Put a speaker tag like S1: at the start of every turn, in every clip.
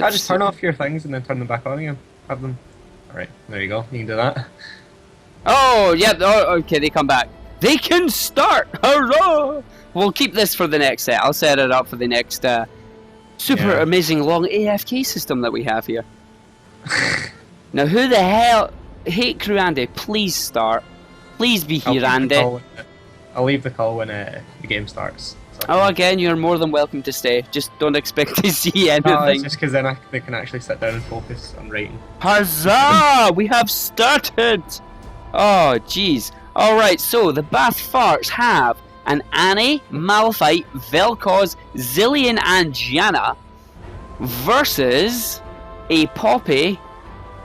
S1: I just turn off your things and then turn them back on again. Have them. Alright, there you go. You can do that.
S2: Oh, yeah. Oh, okay, they come back. They can start! Hurrah! We'll keep this for the next set. I'll set it up for the next super amazing long AFK system that we have here. Now, who the hell... Hate Crew Andy, please start. Please be here, Andy.
S1: I'll leave the call when the game starts. So
S2: oh, again, you're more than welcome to stay. Just don't expect to see anything.
S1: No, it's just because then they can actually sit down and focus on writing.
S2: Huzzah! We have started! Oh, jeez. Alright, so the Bath Farts have an Annie, Malphite, Vel'Koz, Zillion, and Janna versus a Poppy,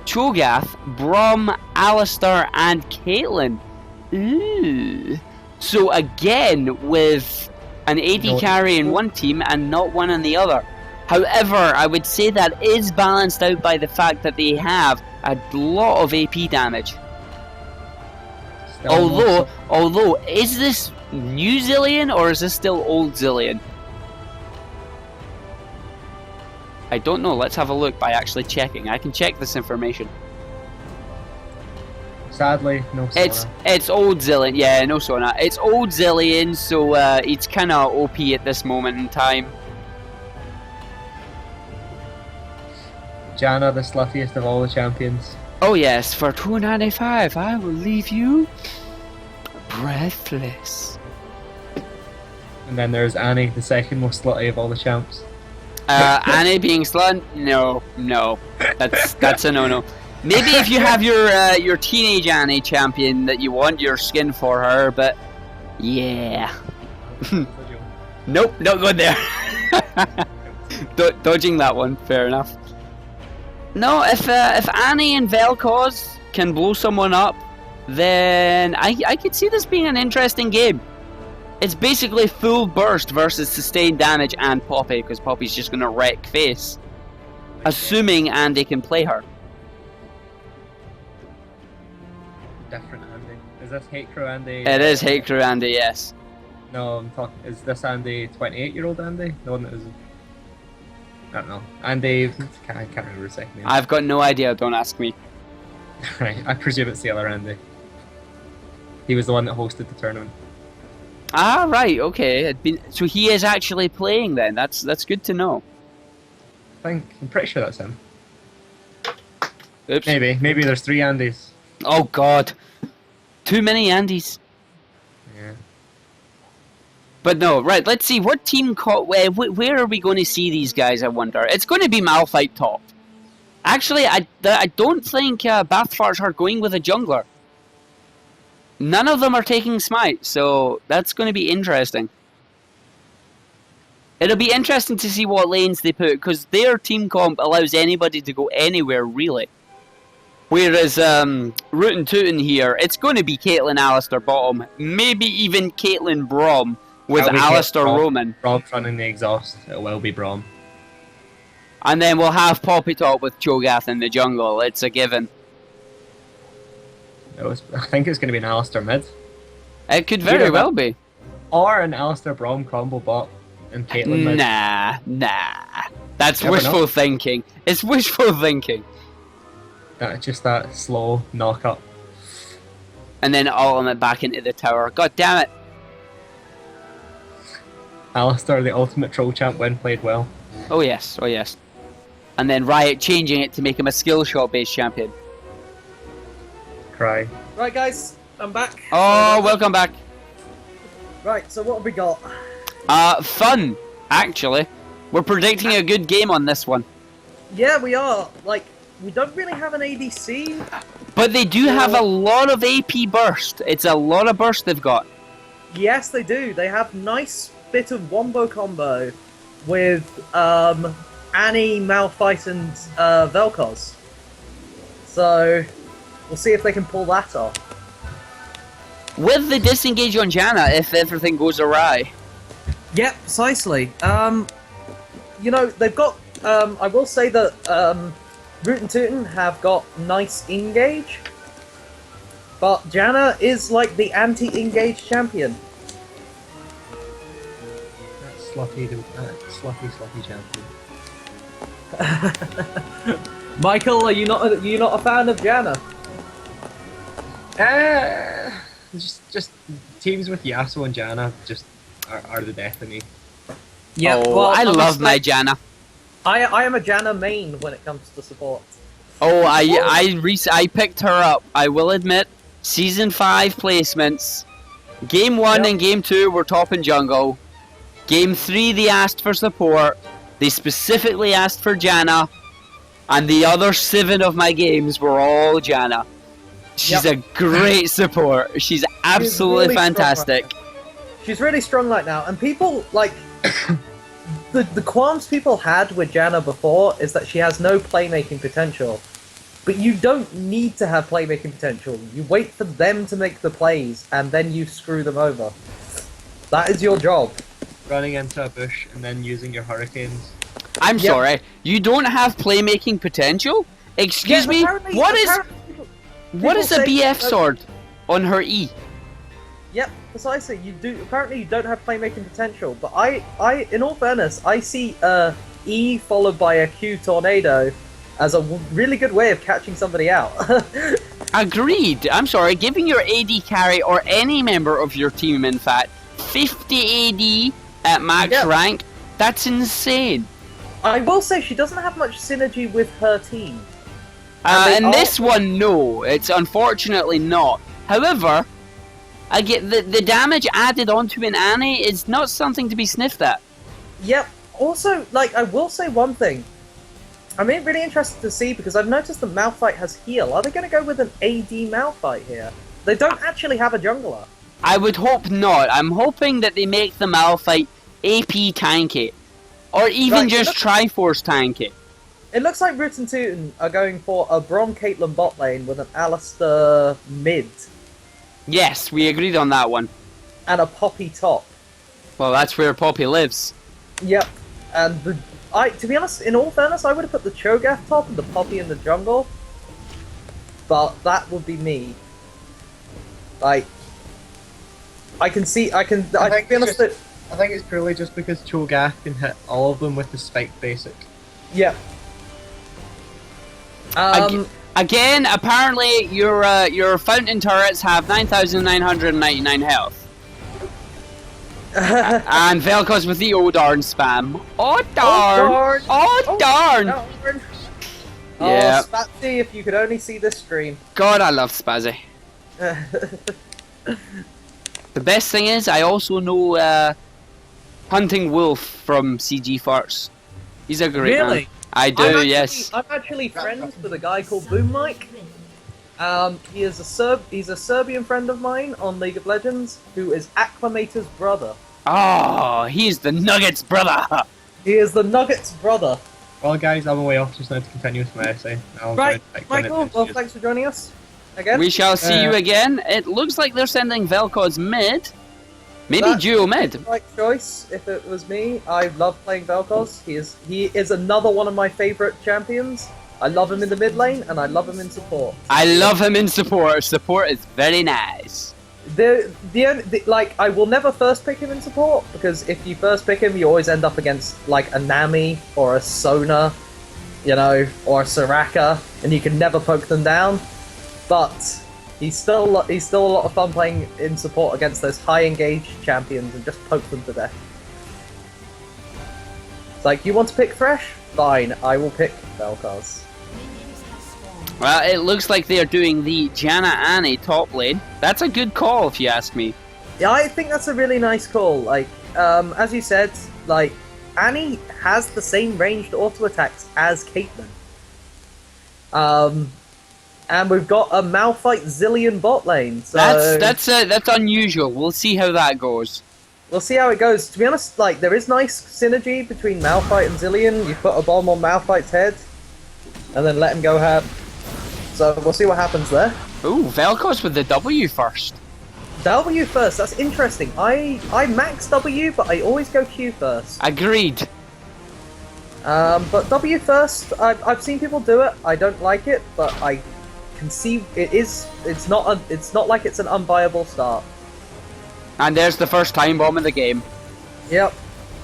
S2: Cho'Gath, Braum, Alistair, and Caitlyn. Ooh. So again, with an AD carry in one team and not one in the other. However, I would say that is balanced out by the fact that they have a lot of AP damage. Although, is this new Zillion or is this still old Zillion? I don't know. Let's have a look by actually checking. I can check this information.
S1: Sadly, no Sona.
S2: It's old Zillion. Yeah, no Sona. It's old Zillion, so it's kind of OP at this moment in time.
S1: Janna, the sluffiest of all the champions.
S2: Oh yes, for $2.95, I will leave you breathless.
S1: And then there's Annie, the second most slutty of all the champs.
S2: Annie being slut? No, that's a no-no. Maybe if you have your teenage Annie champion that you want your skin for her, but yeah. Nope, not good there. Dodging that one, fair enough. No, if Annie and Vel'Koz can blow someone up, then I could see this being an interesting game. It's basically full burst versus sustained damage and Poppy, because Poppy's just going to wreck face. Assuming Andy can play her.
S1: Different Andy. Is this Hate Crew Andy?
S2: It is Hate Crew Andy, yes.
S1: No, I'm talking. Is this Andy 28-year-old Andy? The one that was. I don't know. Andy. I can't remember his second name.
S2: I've got no idea, don't ask me.
S1: Right, I presume it's the other Andy. He was the one that hosted the tournament.
S2: Ah, right, okay. So he is actually playing then. That's good to know.
S1: I'm pretty sure that's him.
S2: Oops.
S1: Maybe there's 3 Andys.
S2: Oh god. Too many Andys.
S1: Yeah.
S2: But no, right, let's see. What team where are we going to see these guys, I wonder? It's going to be Malphite top. Actually, I don't think Bath Farts are going with a jungler. None of them are taking Smite, so that's going to be interesting. It'll be interesting to see what lanes they put, because their team comp allows anybody to go anywhere, really. Whereas Rootin Tootin here, it's going to be Caitlyn, Alistair bottom, maybe even Caitlyn Braum with Alistair Roman.
S1: Braum running the exhaust, it will be Braum.
S2: And then we'll have Poppy top with Cho'Gath in the jungle, it's a given.
S1: I think it's going to be an Alistair mid.
S2: It could very well be.
S1: Or an Alistair Braum combo bot and Caitlyn mid.
S2: Nah. That's wishful thinking. It's wishful thinking.
S1: Just that slow knock up.
S2: And then ultimate back into the tower. God damn it.
S1: Alistair, the ultimate troll champ when played well.
S2: Oh yes. And then Riot changing it to make him a skill shot based champion.
S1: Cry.
S3: Right guys, I'm back.
S2: Oh, welcome back.
S3: Right, so what have we got?
S2: Fun, actually. We're predicting a good game on this one.
S3: Yeah, we are. Like, we don't really have an ADC.
S2: But they do have a lot of AP burst. It's a lot of burst they've got.
S3: Yes, they do. They have nice bit of wombo combo with Annie, Malphite, and Vel'Koz. So we'll see if they can pull that off.
S2: With the disengage on Janna, if everything goes awry.
S3: Yeah, precisely. You know, they've got... I will say that Rootin Tootin have got nice engage, but Janna is like the anti-engage champion.
S1: That sloppy champion.
S3: Michael, are you not a fan of Janna?
S1: Just teams with Yasuo and Janna just are the death of me.
S3: Yeah,
S2: Oh,
S3: well,
S2: I love
S3: must
S2: my
S3: say,
S2: Janna.
S3: I am a Janna main when it comes to support.
S2: Oh, I picked her up. I will admit, season 5 placements. Game 1
S3: Yep.
S2: and game 2 were top in jungle. Game 3 they asked for support. They specifically asked for Janna, and the other 7 of my games were all Janna. She's a great support. She's absolutely
S3: really strong
S2: fantastic.
S3: right She's really strong right now, and people like the qualms people had with Janna before is that she has no playmaking potential. But you don't need to have playmaking potential. You wait for them to make the plays, and then you screw them over. That is your job.
S2: Running into a bush and then using your hurricanes.
S3: I'm
S2: sorry, you don't have playmaking potential? Excuse me? What is a BF sword on her E?
S3: Yep, precisely. You do. Apparently, you don't have playmaking potential. But in all fairness, I see E followed by a Q tornado as a really good way of catching somebody out.
S2: Agreed. I'm sorry, giving your AD carry or any member of your team, in fact, 50 AD at max rank, that's insane.
S3: I will say she doesn't have much synergy with her team.
S2: And this one, no, it's unfortunately not. However, I get the damage added onto an Annie is not something to be sniffed at.
S3: Yep. Also, like, I will say one thing. I'm really interested to see, because I've noticed that Malphite has heal. Are they going to go with an AD Malphite here? They don't actually have a jungler.
S2: I would hope not. I'm hoping that they make the Malphite AP tanky. Or even just Triforce tanky.
S3: It looks like Rootin Tootin are going for a Brom Caitlyn bot lane with an Alistair mid.
S2: Yes, we agreed on that one.
S3: And a Poppy top.
S2: Well, that's where Poppy lives.
S3: Yep. And to be honest, in all fairness, I would have put the Cho'Gath top and the Poppy in the jungle. But that would be me. Like, I think
S1: it's purely just because Cho'Gath can hit all of them with the spike basic.
S3: Yeah.
S2: Again, apparently your fountain turrets have 9,999 health. And Vel'Koz with the oh darn spam. Oh darn! Oh darn!
S3: Yeah. Oh, Spatsy, if you could only see this stream.
S2: God, I love Spazzy. The best thing is, I also know Hunting Wolf from CG Farts. He's a great man. I do, yes.
S3: I'm actually friends with a guy called Boom Mike. He's a Serbian friend of mine on League of Legends who is Acclamator's brother.
S2: Oh, he's the Nuggets brother.
S3: He is the Nuggets brother.
S1: Well, guys, I'm away off just now to continue with my essay.
S3: Right, Michael. Well, thanks for joining us again.
S2: We shall see you again. It looks like they're sending Vel'Koz mid. Maybe duo mid.
S3: Right choice. If it was me, I love playing Vel'Koz. He is another one of my favorite champions. I love him in the mid lane, and I love him in support.
S2: I love him in support. Support is very nice.
S3: I will never first pick him in support, because if you first pick him, you always end up against like a Nami or a Sona, you know, or a Soraka, and you can never poke them down. But he's still a lot of fun playing in support against those high engaged champions and just poke them to death. It's like, you want to pick Thresh? Fine, I will pick Vel'Koz.
S2: Well, it looks like they are doing the Janna Annie top lane. That's a good call, if you ask me.
S3: Yeah, I think that's a really nice call. Like, as you said, like, Annie has the same ranged auto attacks as Caitlyn. And we've got a Malphite Zillion bot lane. So
S2: that's unusual. We'll see how that goes.
S3: We'll see how it goes. To be honest, like, there is nice synergy between Malphite and Zillion. You put a bomb on Malphite's head, and then let him go have. So we'll see what happens there.
S2: Ooh, Vel'Koz with the W first.
S3: W first, that's interesting. I max W, but I always go Q first.
S2: Agreed.
S3: But W first, I've seen people do it. I don't like it, but I can see it's not like it's an unviable start.
S2: And there's the first time bomb in the game.
S3: Yep.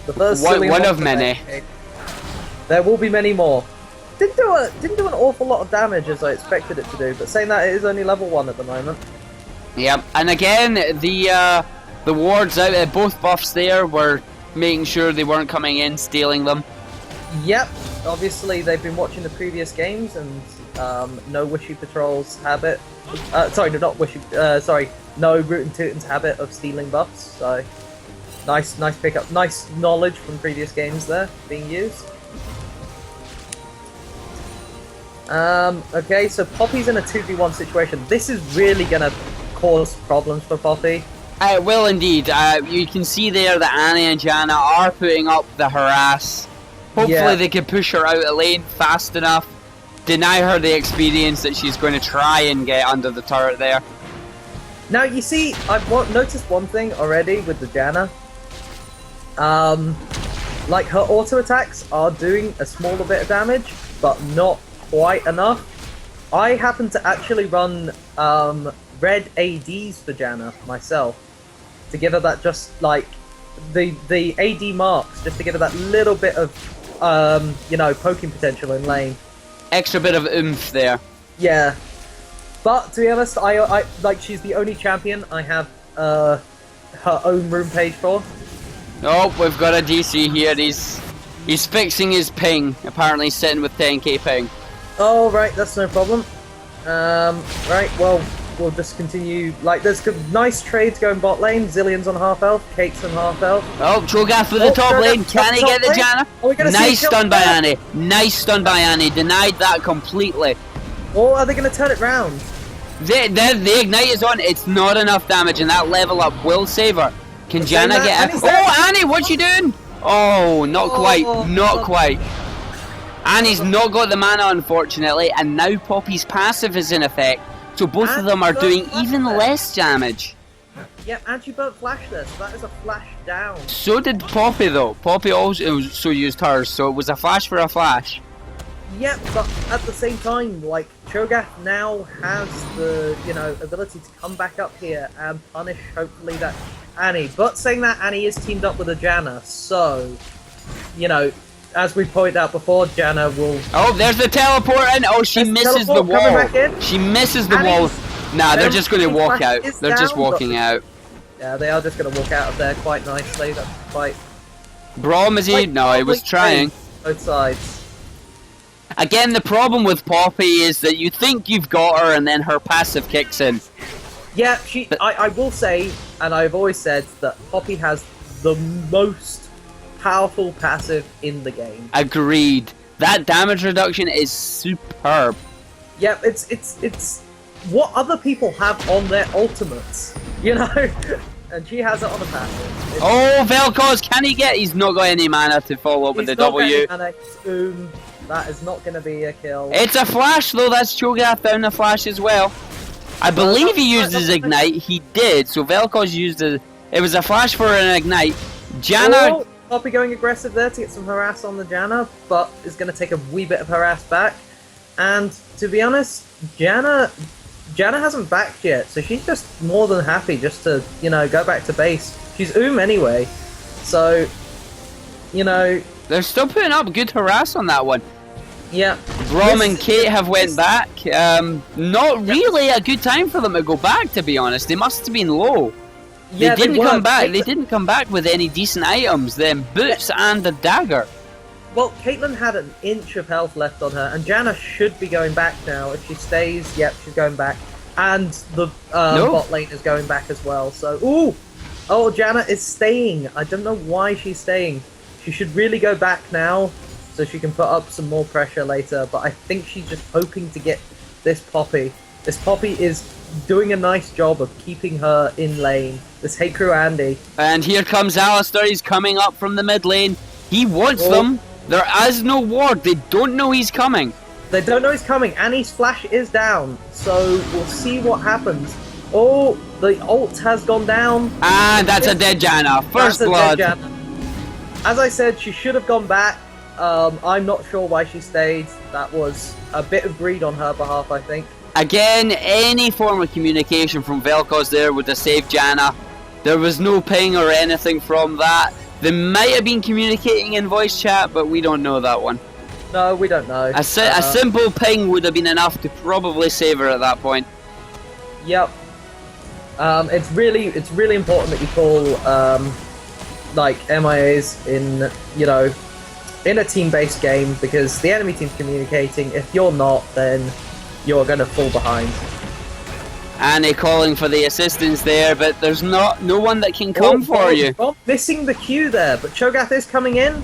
S3: The first
S2: one of many.
S3: There will be many more. Didn't do an awful lot of damage as I expected it to do, but saying that, it is only level 1 at the moment.
S2: Yep, and again, the wards out there, both buffs there were making sure they weren't coming in, stealing them.
S3: Yep, obviously they've been watching the previous games and no Wishy Patrol's habit. No Rootin Tootin's habit of stealing buffs. So nice pickup, nice knowledge from previous games there being used. Okay, so Poppy's in a 2v1 situation. This is really gonna cause problems for Poppy.
S2: It will indeed. You can see there that Annie and Jana are putting up the harass. Hopefully they can push her out of lane fast enough, deny her the experience that she's going to try and get under the turret there.
S3: Now, you see, I've noticed one thing already with the Jana. Like, her auto attacks are doing a smaller bit of damage, but not quite enough. I happen to actually run red ADs for Jana myself, to give her that just, like, the AD marks, just to give her that little bit of, you know, poking potential in lane.
S2: Extra bit of oomph there.
S3: Yeah. But, to be honest, I like, she's the only champion I have, her own room page for.
S2: Oh, we've got a DC here. He's fixing his ping. Apparently sitting with 10k ping.
S3: Oh, right, that's no problem. Right, well, we'll just continue. Like, there's nice trades going bot lane. Zillion's on half health, Kate's on half health.
S2: Oh, Cho'Gath for the top lane. Can he get the Jana? Nice stun by Annie. Nice stun by Annie. Denied that completely.
S3: Or are they going to turn it round?
S2: The ignite is on. It's not enough damage, and that level up will save her. Can Jana get a... Oh, Annie, what's she doing? Oh, not quite. Not quite. Annie's not got the mana, unfortunately, and now Poppy's passive is in effect, so both of them are doing even less damage.
S3: Yep, and she burnt flash there, so that is a flash down.
S2: So did Poppy, though. Poppy also used hers, so it was a flash for a flash.
S3: Yep, but at the same time, like, Cho'Gath now has the, you know, ability to come back up here and punish, hopefully, that Annie. But saying that, Annie is teamed up with a Jana, so, you know, as we pointed out before, Jana will...
S2: Oh, there's the teleport, and oh, she misses the wall. She misses the wall. Nah, they're just going to walk out. They're just walking out.
S3: Yeah, they are just going to walk out of there quite nicely. That's quite...
S2: Braum, is he? No, he was trying.
S3: Both sides.
S2: Again, the problem with Poppy is that you think you've got her, and then her passive kicks in.
S3: Yeah, I will say, and I've always said, that Poppy has the most powerful passive in the game.
S2: Agreed. That damage reduction is superb.
S3: Yeah, it's what other people have on their ultimates, you know? And she has it on a passive.
S2: Oh, Vel'Koz, can he get... He's not got any mana to follow up with the W.
S3: That is not going to be a kill.
S2: It's a flash, though. That's Cho'Gath down the flash as well. I believe he used his ignite. He did. So Vel'Koz used it was a flash for an ignite. Jana...
S3: Oh, Poppy going aggressive there to get some harass on the Jana, but is going to take a wee bit of harass back. And to be honest, Jana hasn't backed yet, so she's just more than happy just to, you know, go back to base. She's anyway, so, you know...
S2: They're still putting up good harass on that one.
S3: Yeah.
S2: Braum and Kate have went back. Not really a good time for them to go back, to be honest. They must have been low. They didn't come back. They didn't come back with any decent items. Them boots and the dagger.
S3: Well, Caitlyn had an inch of health left on her, and Jana should be going back now. If she stays, yep, she's going back. And the bot lane is going back as well. So, oh, Jana is staying. I don't know why she's staying. She should really go back now, so she can put up some more pressure later. But I think she's just hoping to get this Poppy. This Poppy is doing a nice job of keeping her in lane. This Hey Crew Andy.
S2: And here comes Alistair. He's coming up from the mid lane. He wants them. There is no ward. They don't know he's coming.
S3: They don't know he's coming. Annie's flash is down. So we'll see what happens. Oh, the ult has gone down.
S2: And that's a dead Jana. First blood.
S3: As I said, she should have gone back. I'm not sure why she stayed. That was a bit of greed on her behalf, I think.
S2: Again, any form of communication from Vel'Koz there would have saved Jana. There was no ping or anything from that. They might have been communicating in voice chat, but we don't know that one.
S3: No, we don't know.
S2: A simple ping would have been enough to probably save her at that point.
S3: Yep. It's really important that you call like MIAs in in a team-based game, because the enemy team's communicating. If you're not, then you're going to fall behind.
S2: Annie calling for the assistance there, but there's no one that can come for you.
S3: Missing the queue there, but Cho'Gath is coming in.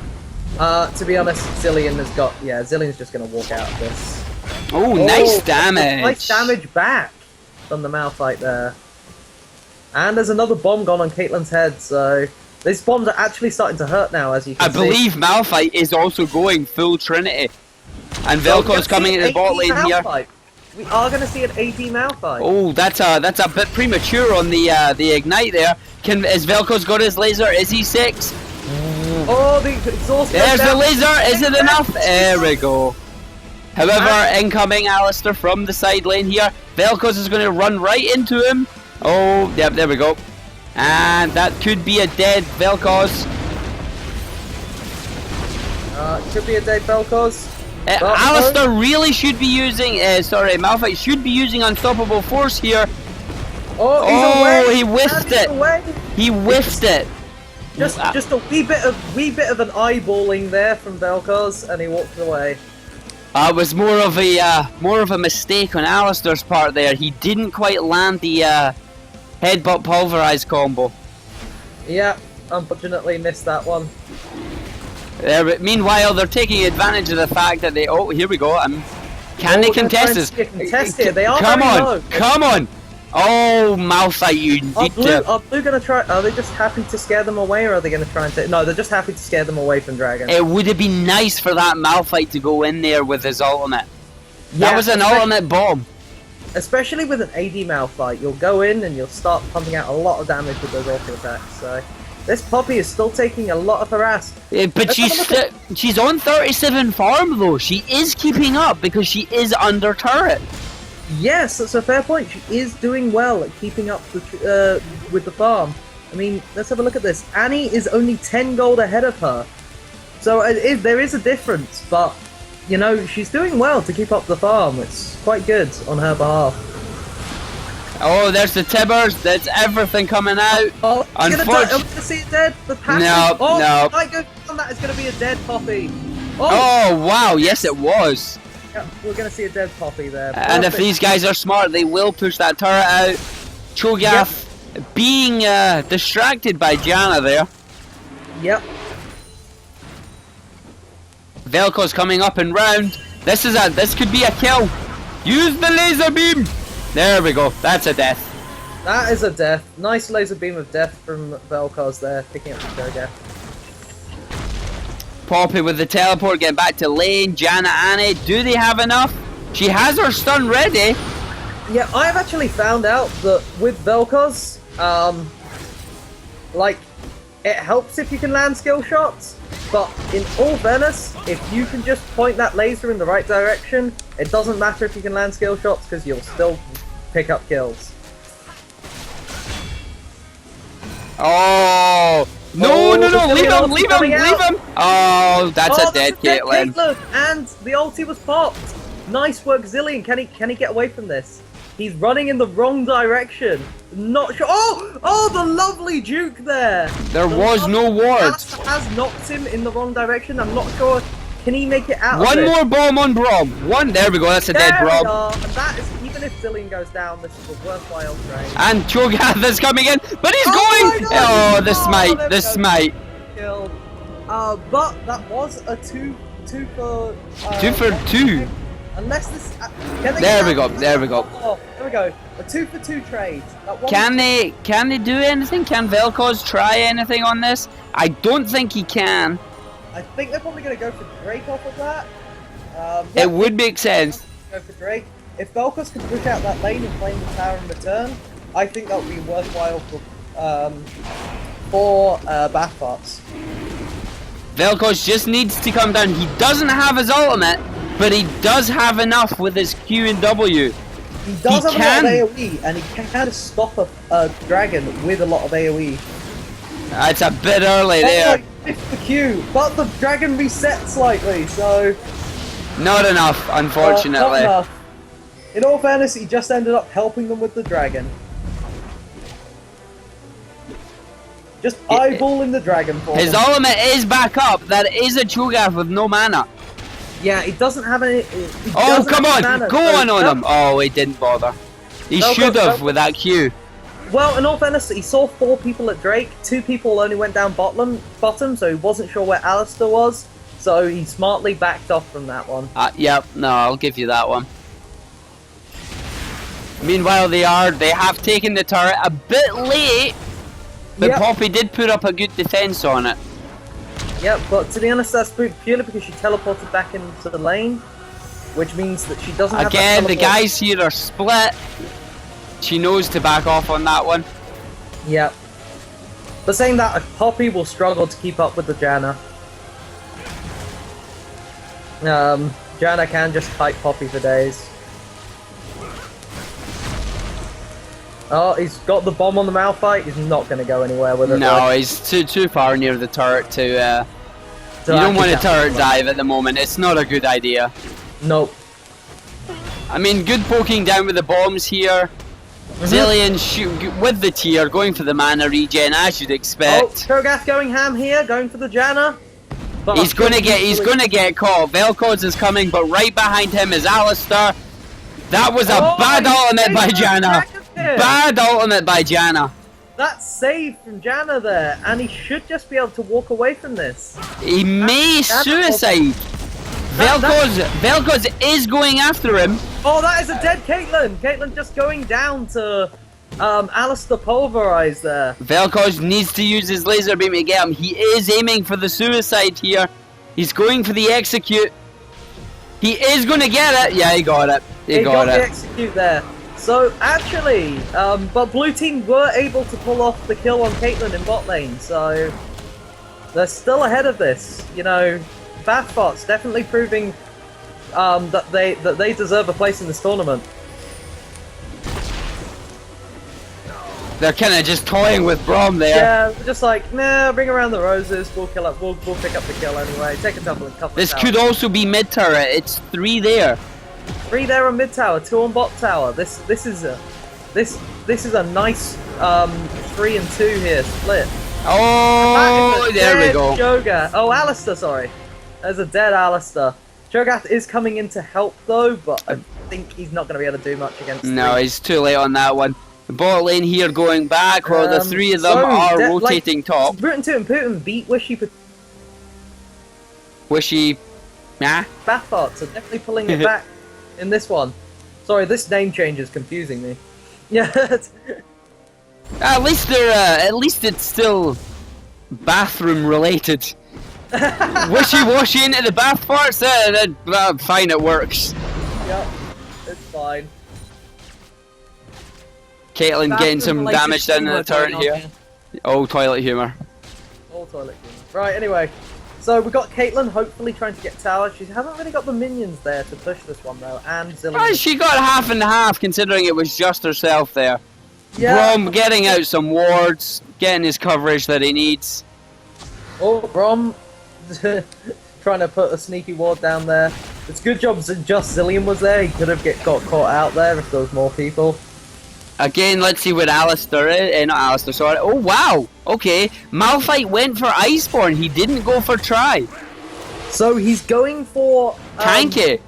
S3: To be honest, Zillion's just going to walk out of this.
S2: Oh, nice damage.
S3: Nice damage back from the Malphite there. And there's another bomb gone on Caitlyn's head, so these bombs are actually starting to hurt now, as you can see.
S2: I believe Malphite is also going full Trinity. And Velko's coming in the bot lane here.
S3: We are going to see an AD Malphite.
S2: Oh, that's a bit premature on the ignite there. Is Velko's got his laser? Is he 6?
S3: Oh, the exhaust.
S2: There's the laser. Is it enough? There we go. However, incoming Alistair from the side lane here. Velko's is going to run right into him. Oh, yep, there we go. And that could be a dead Velko's.
S3: Could be a dead Velko's.
S2: Alistair really should be using, Malphite should be using Unstoppable Force here.
S3: Oh, he's away.
S2: He whiffed it.
S3: Away.
S2: He whiffed it.
S3: Just a wee bit of an eyeballing there from Velko's, and he walked away.
S2: It was more of a mistake on Alistair's part there. He didn't quite land the headbutt pulverize combo.
S3: Yeah, unfortunately missed that one.
S2: Meanwhile, they're taking advantage of the fact that they. Oh, here we go. Can they contest this?
S3: Contest here. They are.
S2: Come on,
S3: low.
S2: come on! Oh, Malphite, you need to.
S3: Are Blue gonna try? Are they just happy to scare them away, or are they gonna try and? No, they're just happy to scare them away from Dragon.
S2: It would have been nice for that Malphite to go in there with his ultimate.
S3: Yeah,
S2: that was an ultimate bomb.
S3: Especially with an AD Malphite, you'll go in and you'll start pumping out a lot of damage with those auto attacks. So this Poppy is still taking a lot of harass.
S2: Yeah, but she's on 37 farm though. She is keeping up because she is under turret.
S3: Yes, that's a fair point. She is doing well at keeping up with the farm. I mean, let's have a look at this. Annie is only 10 gold ahead of her. So there is a difference, but, she's doing well to keep up the farm. It's quite good on her behalf.
S2: Oh, there's the Tibbers. There's everything coming out.
S3: Oh, I'm going to see it dead. The passive.
S2: No.
S3: That is going to be a dead Poppy.
S2: Oh, wow. Yes, it was.
S3: Yeah, we're going to see a dead Poppy there.
S2: And if these guys are smart, they will push that turret out. Cho'Gath being distracted by Janna there.
S3: Yep.
S2: Velko's coming up and round. This could be a kill. Use the laser beam. There we go. That's a death.
S3: That is a death. Nice laser beam of death from Velko's there, picking up the Cho'Gath.
S2: Poppy with the teleport, getting back to lane. Janna, Annie, do they have enough? She has her stun ready.
S3: Yeah, I've actually found out that with Velko's, it helps if you can land skill shots, but in all fairness, if you can just point that laser in the right direction, it doesn't matter if you can land skill shots, because you'll still pick up kills.
S2: Oh! No, leave him! Oh, that's a dead Caitlyn.
S3: And the ulti was popped. Nice work, Zillion. Can he get away from this? He's running in the wrong direction. Not sure. Oh, the lovely juke there.
S2: There was no ward.
S3: Has knocked him in the wrong direction. I'm not sure. Can he make it out?
S2: One more bomb on Brom. There we go. That's a dead Brom.
S3: And that is, even if Zillion goes down, this is a worthwhile trade.
S2: And Cho'Gath is coming in, but he's going. Oh, the smite, the smite.
S3: Killed. But that was a two for
S2: 2 for 2.
S3: Unless this.
S2: There we go.
S3: There we go. A 2 for 2 trade.
S2: Can they do anything? Can Velko's try anything on this? I don't think he can.
S3: I think they're probably going to go for Drake off of that.
S2: It would make sense.
S3: Go for Drake. If Velkos can push out that lane and claim the tower in return, I think that would be worthwhile for Bathbots.
S2: Velkos just needs to come down. He doesn't have his ultimate, but he does have enough with his Q and W.
S3: He does have a lot of AoE, and he can stop a dragon with a lot of AoE.
S2: It's a bit early there.
S3: Like, the Q, but the dragon resets slightly, so
S2: Not enough, unfortunately.
S3: Not enough. In all fairness, he just ended up helping them with the dragon. Just eyeballing the dragon for
S2: His
S3: them.
S2: ultimate is back up. That is a Cho'Gath with no mana.
S3: Yeah, he doesn't have any...
S2: Oh, come on! Go on him! Oh, he didn't bother. He should have with that Q.
S3: Well, in all fairness, he saw 4 people at Drake. 2 people only went down bottom, so he wasn't sure where Alistair was. So he smartly backed off from that one.
S2: Yep, no, I'll give you that one. Meanwhile, they have taken the turret a bit late, but Poppy did put up a good defense on it.
S3: Yep, but to be honest, that's purely because she teleported back into the lane, which means that she doesn't have
S2: Again, the guys here are split. She knows to back off on that one.
S3: Yep. But saying that, Poppy will struggle to keep up with the Janna. Janna can just fight Poppy for days. Oh, he's got the bomb on the Malphite. He's not going to go anywhere with it.
S2: No, he's too far near the turret to you don't want a turret dive at the moment. It's not a good idea.
S3: Nope.
S2: I mean, good poking down with the bombs here. Zillion shoot with the tier, going for the mana regen as you'd expect.
S3: Oh, Cho'Gath going ham here, going for the Janna. But
S2: He's gonna get caught. Vel'Koz is coming, but right behind him is Alistair. That was a bad ultimate by Janna. Bad ultimate by Janna.
S3: That's saved from Janna there, and he should just be able to walk away from this.
S2: He may suicide. Vel'Koz is going after him.
S3: Oh, that is a dead Caitlyn. Caitlyn just going down to Alistair pulverized there.
S2: Vel'Koz needs to use his laser beam to get him. He is aiming for the suicide here. He's going for the execute. He is going to get it. Yeah, he got it. He got it.
S3: The execute there. So actually, but blue team were able to pull off the kill on Caitlyn in bot lane. So they're still ahead of this. You know, Bathbot's definitely proving that they deserve a place in this tournament.
S2: They're kind of just toying with Braum there.
S3: Yeah, just like, nah, bring around the roses. We'll kill up. We'll pick up the kill anyway. Take a couple of
S2: This could also be mid turret. It's 3 there.
S3: 3 there on mid tower, 2 on bot tower. This is a nice 3 and 2 here split.
S2: Oh, there we go.
S3: Cho'Gath. Oh, Alistair, sorry. There's a dead Alistair. Cho'Gath is coming in to help though, but I think he's not going to be able to do much against.
S2: No, he's too late on that one. The bot lane here going back, while the 3 of them are rotating top.
S3: Rootin Tootin Puttin beat
S2: Wishy, nah.
S3: Bathbots are definitely pulling it back in this one. Sorry, this name change is confusing me. Yeah.
S2: At least it's still bathroom related. Wishy-washy into the bath parts, fine, it works.
S3: Yep, it's fine.
S2: Caitlyn getting some damage down in the turret here. Oh, toilet humour.
S3: All toilet humour. Right, anyway. So we've got Caitlyn hopefully trying to get tower. She hasn't really got the minions there to push this one though, and Zillion.
S2: She got half and half considering it was just herself there.
S3: Yeah.
S2: Braum getting out some wards, getting his coverage that he needs.
S3: Oh, Braum trying to put a sneaky ward down there. It's good job just Zillion was there. He could have got caught out there if there was more people.
S2: Again, let's see what Alistair is. Not Alistair, sorry. Oh, wow. Okay. Malphite went for Iceborne. He didn't go for Try.
S3: So he's going for...
S2: Tanky.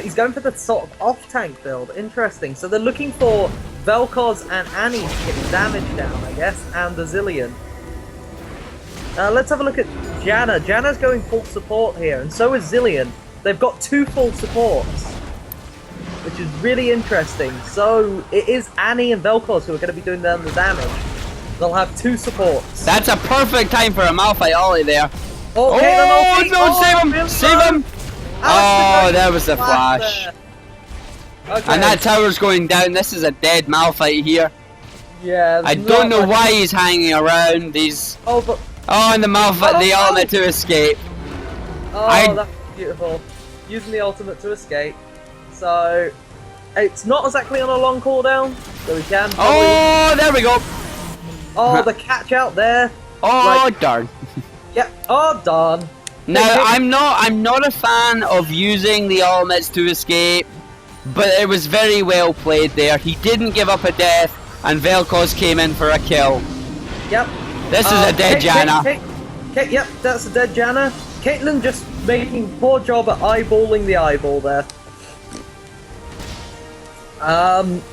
S3: He's going for the sort of off-tank build. Interesting. So they're looking for Vel'Koz and Annie to get damage down, I guess, and the Zillion. Let's have a look at Janna. Janna's going full support here, and so is Zillion. They've got 2 full supports, which is really interesting. So it is Annie and Vel'Koz who are going to be doing them the damage. They'll have 2 supports.
S2: That's a perfect time for a Malphite ollie there.
S3: Oh,
S2: no, save him! Save him! Oh, there was the flash.
S3: Okay.
S2: And that tower's going down. This is a dead Malphite here.
S3: Yeah.
S2: I don't know why he's hanging around. He's...
S3: Oh,
S2: and the Malphite, the ultimate to escape.
S3: Oh, that's beautiful. Using the ultimate to escape. So, it's not exactly on a long cooldown, so we can...
S2: Oh, there we go.
S3: Oh, the catch out there.
S2: Oh, darn.
S3: Yep. Oh, darn.
S2: Now, I'm not a fan of using the ultimates to escape, but it was very well played there. He didn't give up a death, and Vel'Koz came in for a kill.
S3: Yep.
S2: This is a dead Janna.
S3: Yep, that's a dead Janna. Caitlyn just making poor job at eyeballing the eyeball there.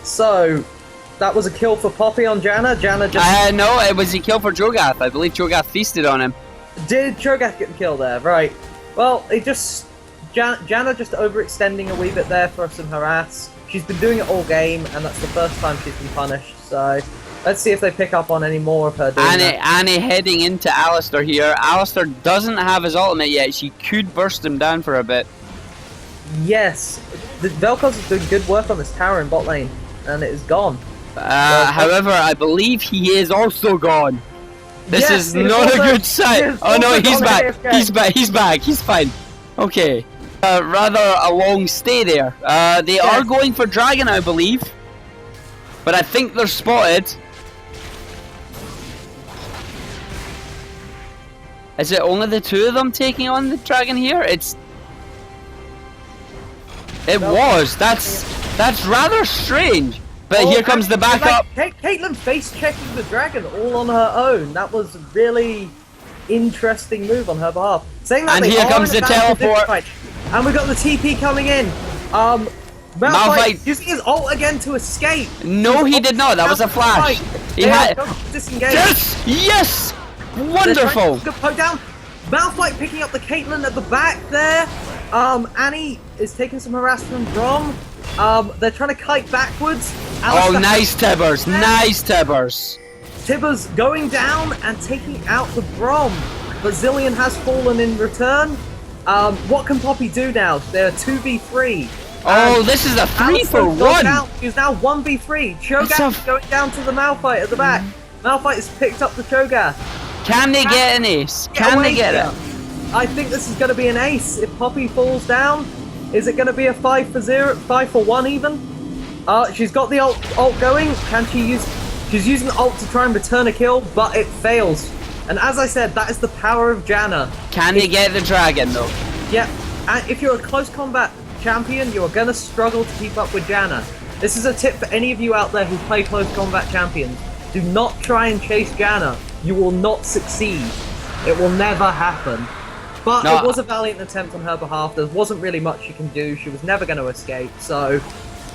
S3: So that was a kill for Poppy on Janna. Janna just
S2: no, it was a kill for Cho'Gath. I believe Cho'Gath feasted on him.
S3: Did Cho'Gath get the kill there? Right. Well, it just Janna just overextending a wee bit there for some harass. She's been doing it all game, and that's the first time she's been punished. So let's see if they pick up on any more of her doing that.
S2: Annie heading into Alistar here. Alistar doesn't have his ultimate yet. She could burst him down for a bit.
S3: Yes, the Vel'Koz is doing good work on this tower in bot lane, and it is gone.
S2: However, I believe he is also gone. This is not a good sign. Oh no, he's back. He's back. He's fine. Okay. Rather a long stay there. They are going for Dragon, I believe. But I think they're spotted. Is it only the two of them taking on the Dragon here? That's rather strange. But here comes the backup.
S3: Caitlyn face checking the Dragon all on her own. That was a really interesting move on her behalf. Saying that,
S2: and here comes the teleport.
S3: And we got the TP coming in. Malphite using his ult again to escape.
S2: No, he did not. That was a flash. He had
S3: disengage.
S2: Yes. Wonderful.
S3: Good poke down. Malphite picking up the Caitlyn at the back there. Annie is taking some harass from Brom. They're trying to kite backwards.
S2: Oh, nice Tibbers. Nice Tibbers.
S3: Tibbers going down and taking out the Brom. But Zilean has fallen in return. What can Poppy do now? They're 2v3.
S2: Oh, this is a 3-for-1.
S3: He's now 1v3. Cho'Gath is going down to the Malphite at the back. Malphite has picked up the Cho'Gath.
S2: Can they get an ace? Can they get it?
S3: I think this is going to be an ace. If Poppy falls down, is it going to be a 5-for-0, 5-for-1 even? She's got the ult going. Can she use? She's using the ult to try and return a kill, but it fails. And as I said, that is the power of Janna.
S2: Can they get the Dragon though?
S3: Yep. And if you're a close combat champion, you are going to struggle to keep up with Janna. This is a tip for any of you out there who play close combat champions. Do not try and chase Janna. You will not succeed. It will never happen. But it was a valiant attempt on her behalf. There wasn't really much she can do. She was never going to escape. So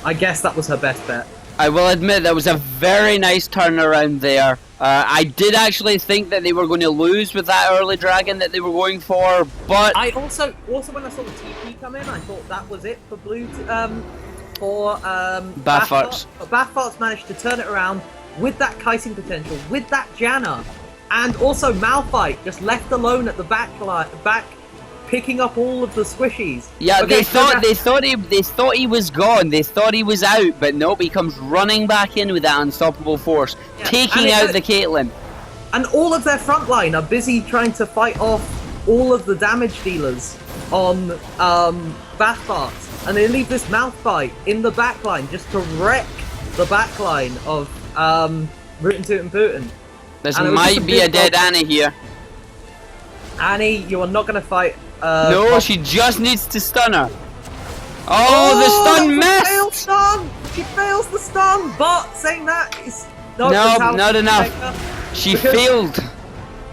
S3: I guess that was her best bet.
S2: I will admit that was a very nice turnaround there. I did actually think that they were going to lose with that early Dragon that they were going for, but
S3: I also when I saw the TP come in, I thought that was it for Bathfarts. But Bathfarts managed to turn it around with that kiting potential, with that Janna, and also Malphite just left alone at the back picking up all of the squishies.
S2: Yeah, okay, they thought he was gone. They thought he was out, but nope, he comes running back in with that unstoppable force, taking out the Caitlyn.
S3: And all of their front line are busy trying to fight off all of the damage dealers on Bathfarts, and they leave this Malphite in the back line just to wreck the back line of Rootin Tootin Puttin.
S2: This might be a dead Annie here.
S3: Annie, you are not going to fight.
S2: No, she just needs to stun her. Oh, the stun missed!
S3: Stun! She fails the stun, but saying that is
S2: not enough. She failed.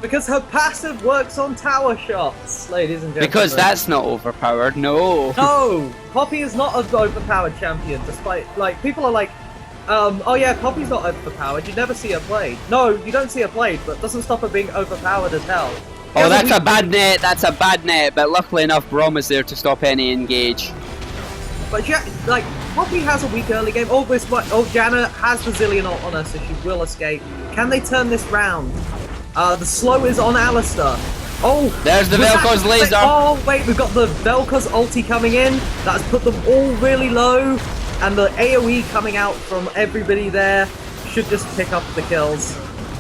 S3: Because her passive works on tower shots, ladies and gentlemen.
S2: Because that's not overpowered, no.
S3: No! Poppy is not an overpowered champion, despite, like, people are like, oh yeah, Poppy's not overpowered, you never see her played. No, you don't see her played, but it doesn't stop her being overpowered as hell.
S2: Oh, that's a bad net, but luckily enough, Brom is there to stop any engage.
S3: But yeah, like, Poppy has a weak early game. Oh, Janna has the Zilean ult on her, so she will escape. Can they turn this round? The slow is on Alistar. Oh,
S2: there's the Vel'Koz laser.
S3: Oh, wait, we've got the Vel'Koz ulti coming in. That's put them all really low. And the AoE coming out from everybody there should just pick up the kills.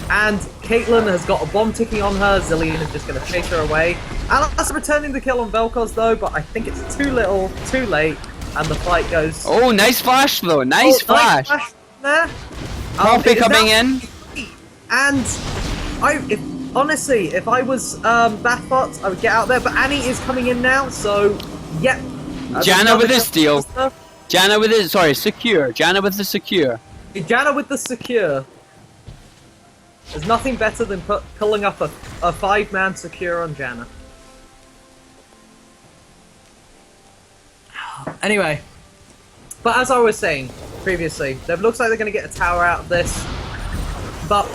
S3: And Caitlyn has got a bomb ticking on her. Zilean is just going to chase her away. Alistar returning the kill on Vel'Koz though, but I think it's too little, too late, and the fight goes.
S2: Oh, nice flash though, nice flash. Nice flash
S3: there.
S2: Poppy coming in.
S3: And if honestly, if I was Bathbot, I would get out there. But Annie is coming in now, so yep.
S2: Janna with the steal. Janna with the secure. Janna with the secure.
S3: Janna with the secure. There's nothing better than pulling up a 5-man secure on Janna. Anyway, but as I was saying previously, it looks like they're going to get a tower out of this. But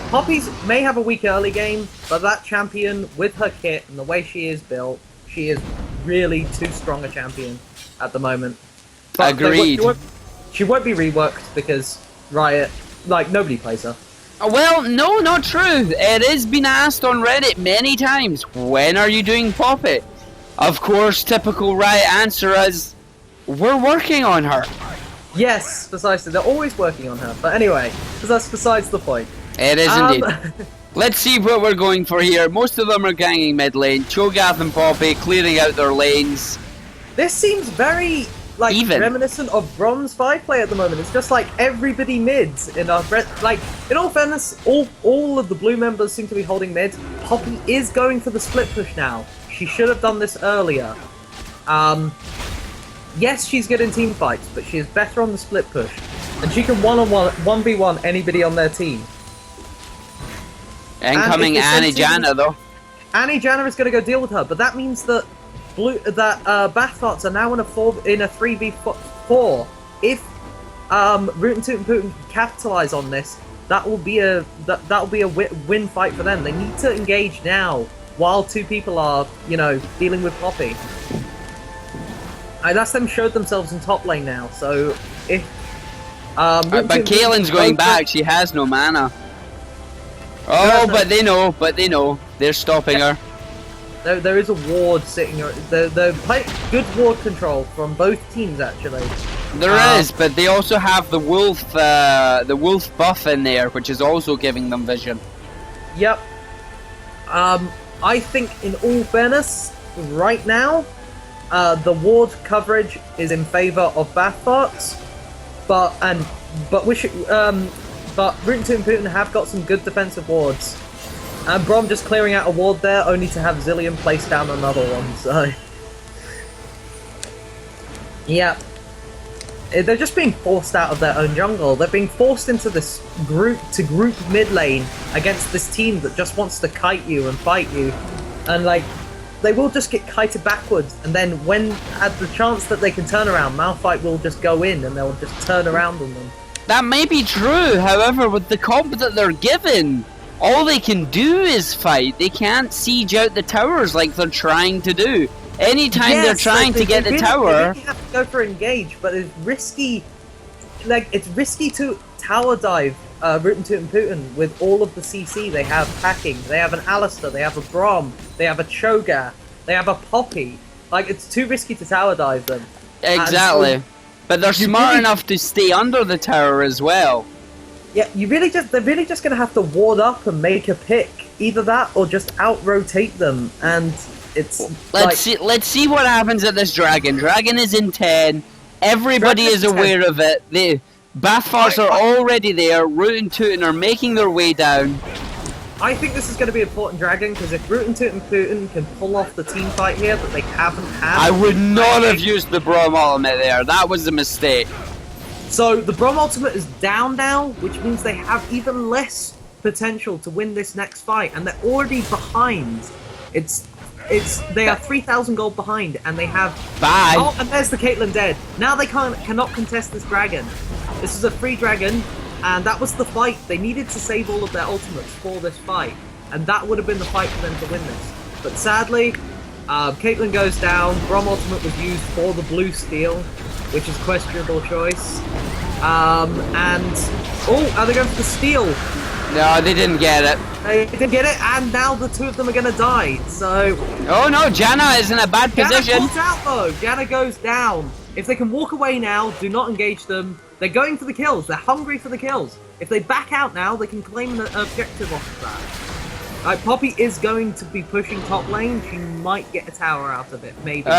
S3: Poppy's may have a weak early game, but that champion with her kit and the way she is built, she is really too strong a champion at the moment. But
S2: Agreed.
S3: She won't be reworked because Riot, like, nobody plays her.
S2: Well, no, not true. It has been asked on Reddit many times, when are you doing Poppy? Of course, typical Riot answer is, we're working on her.
S3: Yes, precisely. They're always working on her. But anyway, because that's besides the point.
S2: It is indeed. Let's see what we're going for here. Most of them are ganging mid lane. Cho'Gath and Poppy clearing out their lanes.
S3: This seems very like
S2: Even.
S3: reminiscent of Bronze 5 play at the moment. It's just like everybody mids in our like. In all fairness, all of the blue members seem to be holding mid. Poppy is going for the split push now. She should have done this earlier. Yes, she's good in team fights, but she is better on the split push, and she can 1v1 anybody on their team.
S2: Incoming Annie Janna though.
S3: Annie Janna is going to go deal with her, but that means that Bathbots are now in a 3v4. If Rootin Tootin Puttin can capitalize on this, that will be a win fight for them. They need to engage now while two people are, you know, dealing with Poppy. That's them showed themselves in top lane now. So if
S2: but Kaylin's going back. She has no mana. Oh, but they know. They're stopping her.
S3: There is a ward sitting. They're playing good ward control from both teams actually.
S2: There is, but they also have the wolf buff in there, which is also giving them vision.
S3: Yep. I think, in all fairness, right now, the ward coverage is in favor of Bathbots, but Rootin Tootin Puttin have got some good defensive wards. And Brom just clearing out a ward there, only to have Zillion place down another one, so... Yeah. They're just being forced out of their own jungle. They're being forced into this group mid lane against this team that just wants to kite you and fight you. And, like, they will just get kited backwards, and then when, at the chance that they can turn around, Malphite will just go in and they'll just turn around on them.
S2: That may be true, however, with the comp that they're given, all they can do is fight. They can't siege out the towers like they're trying to do. Anytime they're trying to get the tower...
S3: They really have to go for engage, but it's risky. Like, it's risky to tower dive Rootin Tootin Puttin with all of the CC they have packing. They have an Alistair, they have a Brom, they have a Cho'Gath, they have a Poppy. Like, it's too risky to tower dive them.
S2: Exactly. But they're smart enough to stay under the tower as well.
S3: Yeah, they're really just going to have to ward up and make a pick. Either that or just out-rotate them, and it's...
S2: Let's see what happens at this dragon. Dragon is in 10. Everybody is aware of it. The Bathfarts are already there. Rootin Tootin are making their way down.
S3: I think this is going to be important dragon, because if Rootin Tootin Puttin can pull off the team fight here that they haven't had...
S2: I would not have used the Brom ultimate there. That was a mistake.
S3: So the Brom ultimate is down now, which means they have even less potential to win this next fight, and they're already behind. They are 3,000 gold behind, and they have...
S2: Bye.
S3: Oh, and there's the Caitlyn dead. Now they cannot contest this dragon. This is a free dragon, and that was the fight. They needed to save all of their ultimates for this fight, and that would have been the fight for them to win this. But sadly, Caitlyn goes down. Brom ultimate was used for the blue steal, which is questionable choice. Are they going for the steal?
S2: No, they didn't get it.
S3: They didn't get it, and now the two of them are going to die, so...
S2: Oh no, Janna is in a bad position.
S3: Janna pulls out though! Janna goes down. If they can walk away now, do not engage them. They're going for the kills. They're hungry for the kills. If they back out now, they can claim an objective off of that. Poppy is going to be pushing top lane. She might get a tower out of it, maybe.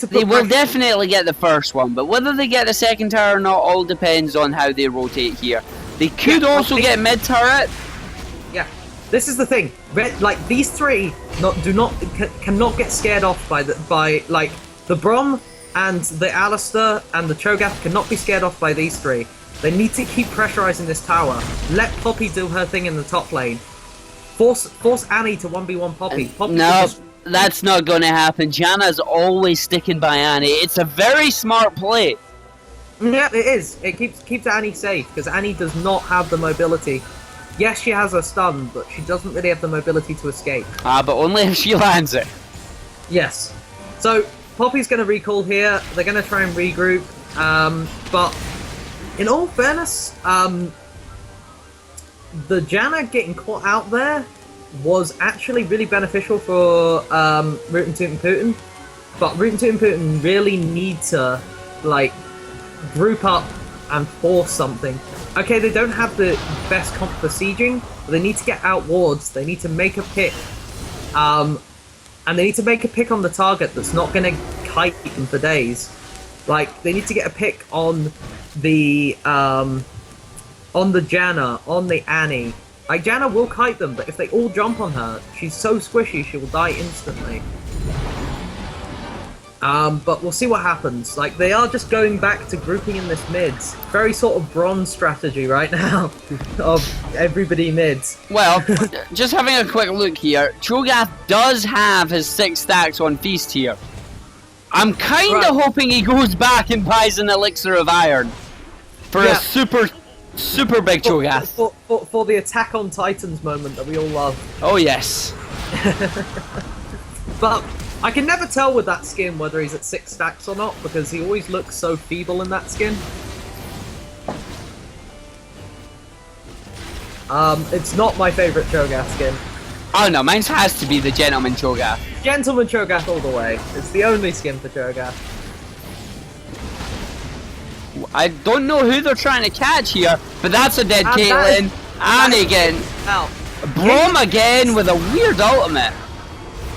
S2: They will definitely get the first one, but whether they get the second tower or not all depends on how they rotate here. They could also get mid turret.
S3: Yeah. This is the thing. Like these three, cannot get scared off by like the Brom and the Alistair and the Cho'Gath cannot be scared off by these three. They need to keep pressurizing this tower. Let Poppy do her thing in the top lane. Force Annie to 1v1 Poppy.
S2: No, that's not going to happen. Janna's always sticking by Annie. It's a very smart play.
S3: Yeah, it is. It keeps Annie safe because Annie does not have the mobility. Yes, she has a stun, but she doesn't really have the mobility to escape.
S2: But only if she lands it.
S3: Yes. So Poppy's going to recall here. They're going to try and regroup. But in all fairness, the Janna getting caught out there was actually really beneficial for Rootin Tootin Puttin. But Rootin Tootin Puttin really need to like group up and force something. Okay, they don't have the best comp for sieging, but they need to get out wards. They need to make a pick. And they need to make a pick on the target that's not going to kite them for days. Like, they need to get a pick on the Janna, on the Annie. Like, Janna will kite them, but if they all jump on her, she's so squishy she will die instantly. But we'll see what happens. Like, they are just going back to grouping in this mids. Very sort of bronze strategy right now of everybody mids.
S2: Well, just having a quick look here, Cho'Gath does have his 6 stacks on Feast here. I'm kind of hoping he goes back and buys an Elixir of Iron for a super big Cho'Gath.
S3: For the Attack on Titans moment that we all love.
S2: Oh, yes.
S3: But I can never tell with that skin whether he's at 6 stacks or not, because he always looks so feeble in that skin. It's not my favourite Cho'Gath skin.
S2: Oh no, mine has to be the Gentleman Cho'Gath.
S3: Gentleman Cho'Gath all the way. It's the only skin for Cho'Gath.
S2: I don't know who they're trying to catch here, but that's a dead Caitlyn. Annie again.
S3: Now,
S2: Brom again with a weird ultimate.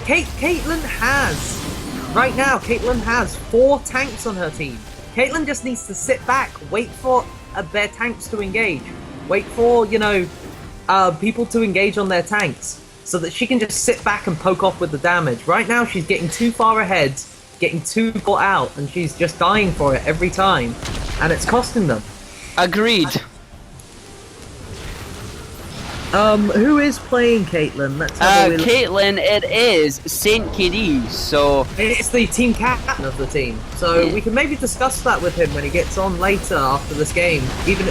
S3: Caitlyn has, right now, Caitlyn has 4 tanks on her team. Caitlyn just needs to sit back, wait for their tanks to engage. Wait for, you know, people to engage on their tanks, so that she can just sit back and poke off with the damage. Right now, she's getting too far ahead, getting too far out, and she's just dying for it every time. And it's costing them.
S2: Agreed.
S3: Who is playing Caitlyn? Let's have a
S2: Caitlyn, it is Saint KD, so...
S3: It's the team captain of the team, so we can maybe discuss that with him when he gets on later after this game. Even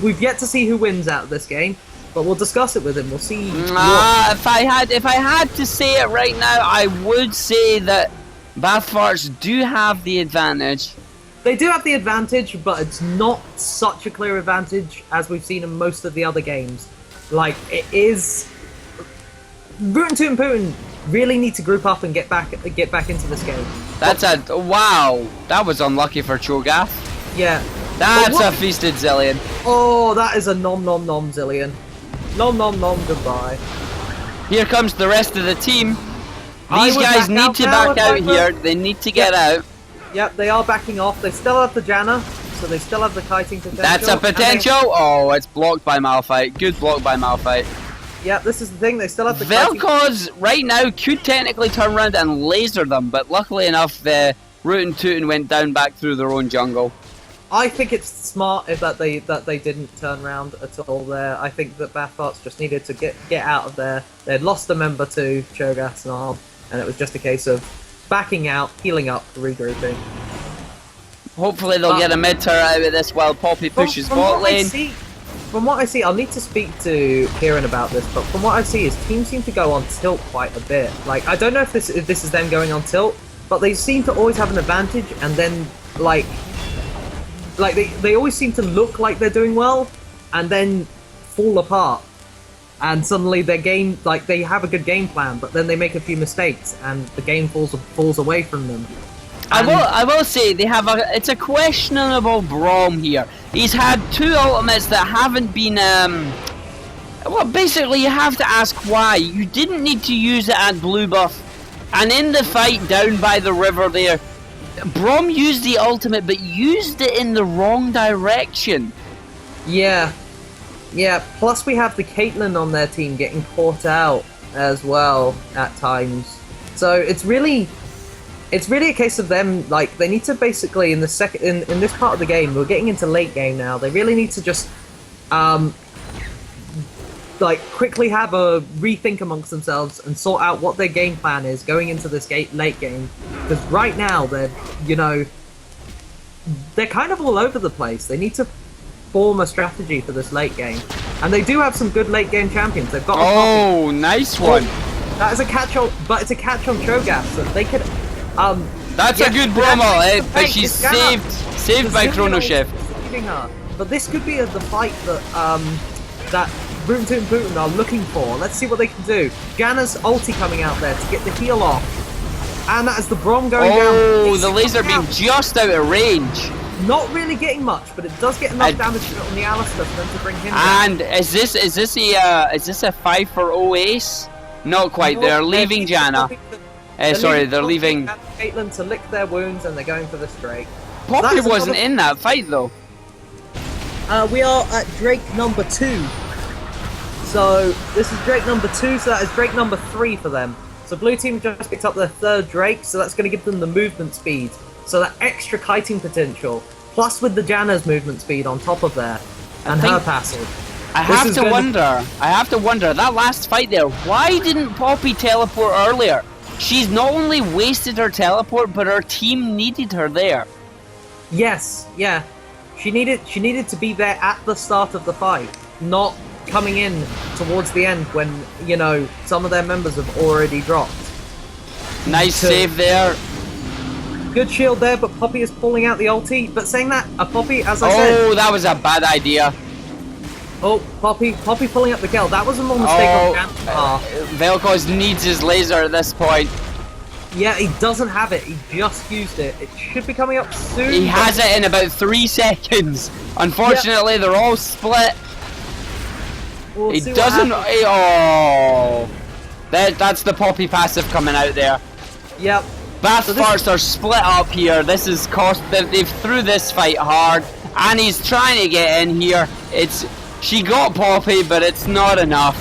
S3: we've yet to see who wins out of this game, but we'll discuss it with him. We'll see.
S2: If I had to say it right now, I would say that Bathfarts do have the advantage.
S3: They do have the advantage, but it's not such a clear advantage as we've seen in most of the other games. Like, it is... Rootin Tootin Puttin really need to group up and get back into this game.
S2: That's wow, that was unlucky for Cho'Gath.
S3: Yeah.
S2: That's a feasted Zillion.
S3: Oh, that is a nom nom nom Zillion. Nom nom nom goodbye.
S2: Here comes the rest of the team. These guys need to back out here. They need to get out.
S3: Yep, they are backing off. They still have the Janna, so they still have the kiting potential.
S2: That's a potential. Oh, it's blocked by Malphite. Good block by Malphite.
S3: Yep, this is the thing. They still have the
S2: Vel'Koz right now could technically turn around and laser them, but luckily enough, the Rootin Tootin went down back through their own jungle.
S3: I think it's smart that they didn't turn around at all there. I think that Bathfarts just needed to get out of there. They had lost a member to Cho'Gath's arm, and it was just a case of backing out, healing up, regrouping.
S2: Hopefully they'll get a mid-turret out of this while Poppy pushes bot lane.
S3: From what I see, I'll need to speak to Kieran about this, but from what I see, his team seem to go on tilt quite a bit. Like, I don't know if this is them going on tilt, but they seem to always have an advantage, and then, like they always seem to look like they're doing well, and then fall apart. And suddenly their game, like, they have a good game plan, but then they make a few mistakes, and the game falls away from them.
S2: I will say they have it's a questionable Brom here. He's had 2 ultimates that haven't been well, basically you have to ask why. You didn't need to use it at blue buff, and in the fight down by the river there, Brom used the ultimate but used it in the wrong direction.
S3: Yeah. Yeah, plus we have the Caitlyn on their team getting caught out as well at times. So it's really a case of them, like, they need to basically, in this part of the game, we're getting into late game now, they really need to just, like, quickly have a rethink amongst themselves and sort out what their game plan is going into this late game. Because right now, they're kind of all over the place. They need to form a strategy for this late game. And they do have some good late game champions. They've got
S2: Oh, nice one.
S3: That is a catch-on, but it's a catch-on Cho'Gath, so they could,
S2: That's a good Brummel, but she's saved by Chrono Shift.
S3: Her. But this could be the fight that, that Rootin Tootin Puttin are looking for. Let's see what they can do. Janna's ulti coming out there to get the heal off. And that is the Brom going down.
S2: Oh, the laser beam just out of range.
S3: Not really getting much, but it does get enough damage on the Alistar for them to bring him down.
S2: And is this a 5 for 0 ace? Not quite. They're leaving Janna. They're leaving
S3: Caitlyn to lick their wounds, and they're going for the straight.
S2: Poppy wasn't in that fight though.
S3: We are at Drake number 2. So this is Drake number 2, so that is Drake number 3 for them. So blue team just picked up their 3rd Drake, so that's going to give them the movement speed. So that extra kiting potential, plus with the Janna's movement speed on top of there, and her passive.
S2: I have to wonder, that last fight there, why didn't Poppy teleport earlier? She's not only wasted her teleport, but her team needed her there.
S3: Yes, yeah. She needed to be there at the start of the fight, not coming in towards the end when, you know, some of their members have already dropped.
S2: Nice save there.
S3: Good shield there, but Poppy is pulling out the ulti. But saying that, Poppy, as I said...
S2: Oh, that was a bad idea.
S3: Oh, Poppy pulling up the kill. That was a more mistake on Janna's part.
S2: Vel'Koz needs his laser at this point.
S3: Yeah, he doesn't have it. He just used it. It should be coming up soon.
S2: He has it in about 3 seconds. Unfortunately, they're all split. He doesn't... Oh... That's the Poppy passive coming out there.
S3: Yep.
S2: Bath farts are split up here. This is they've threw this fight hard. Annie's trying to get in here. She got Poppy, but it's not enough.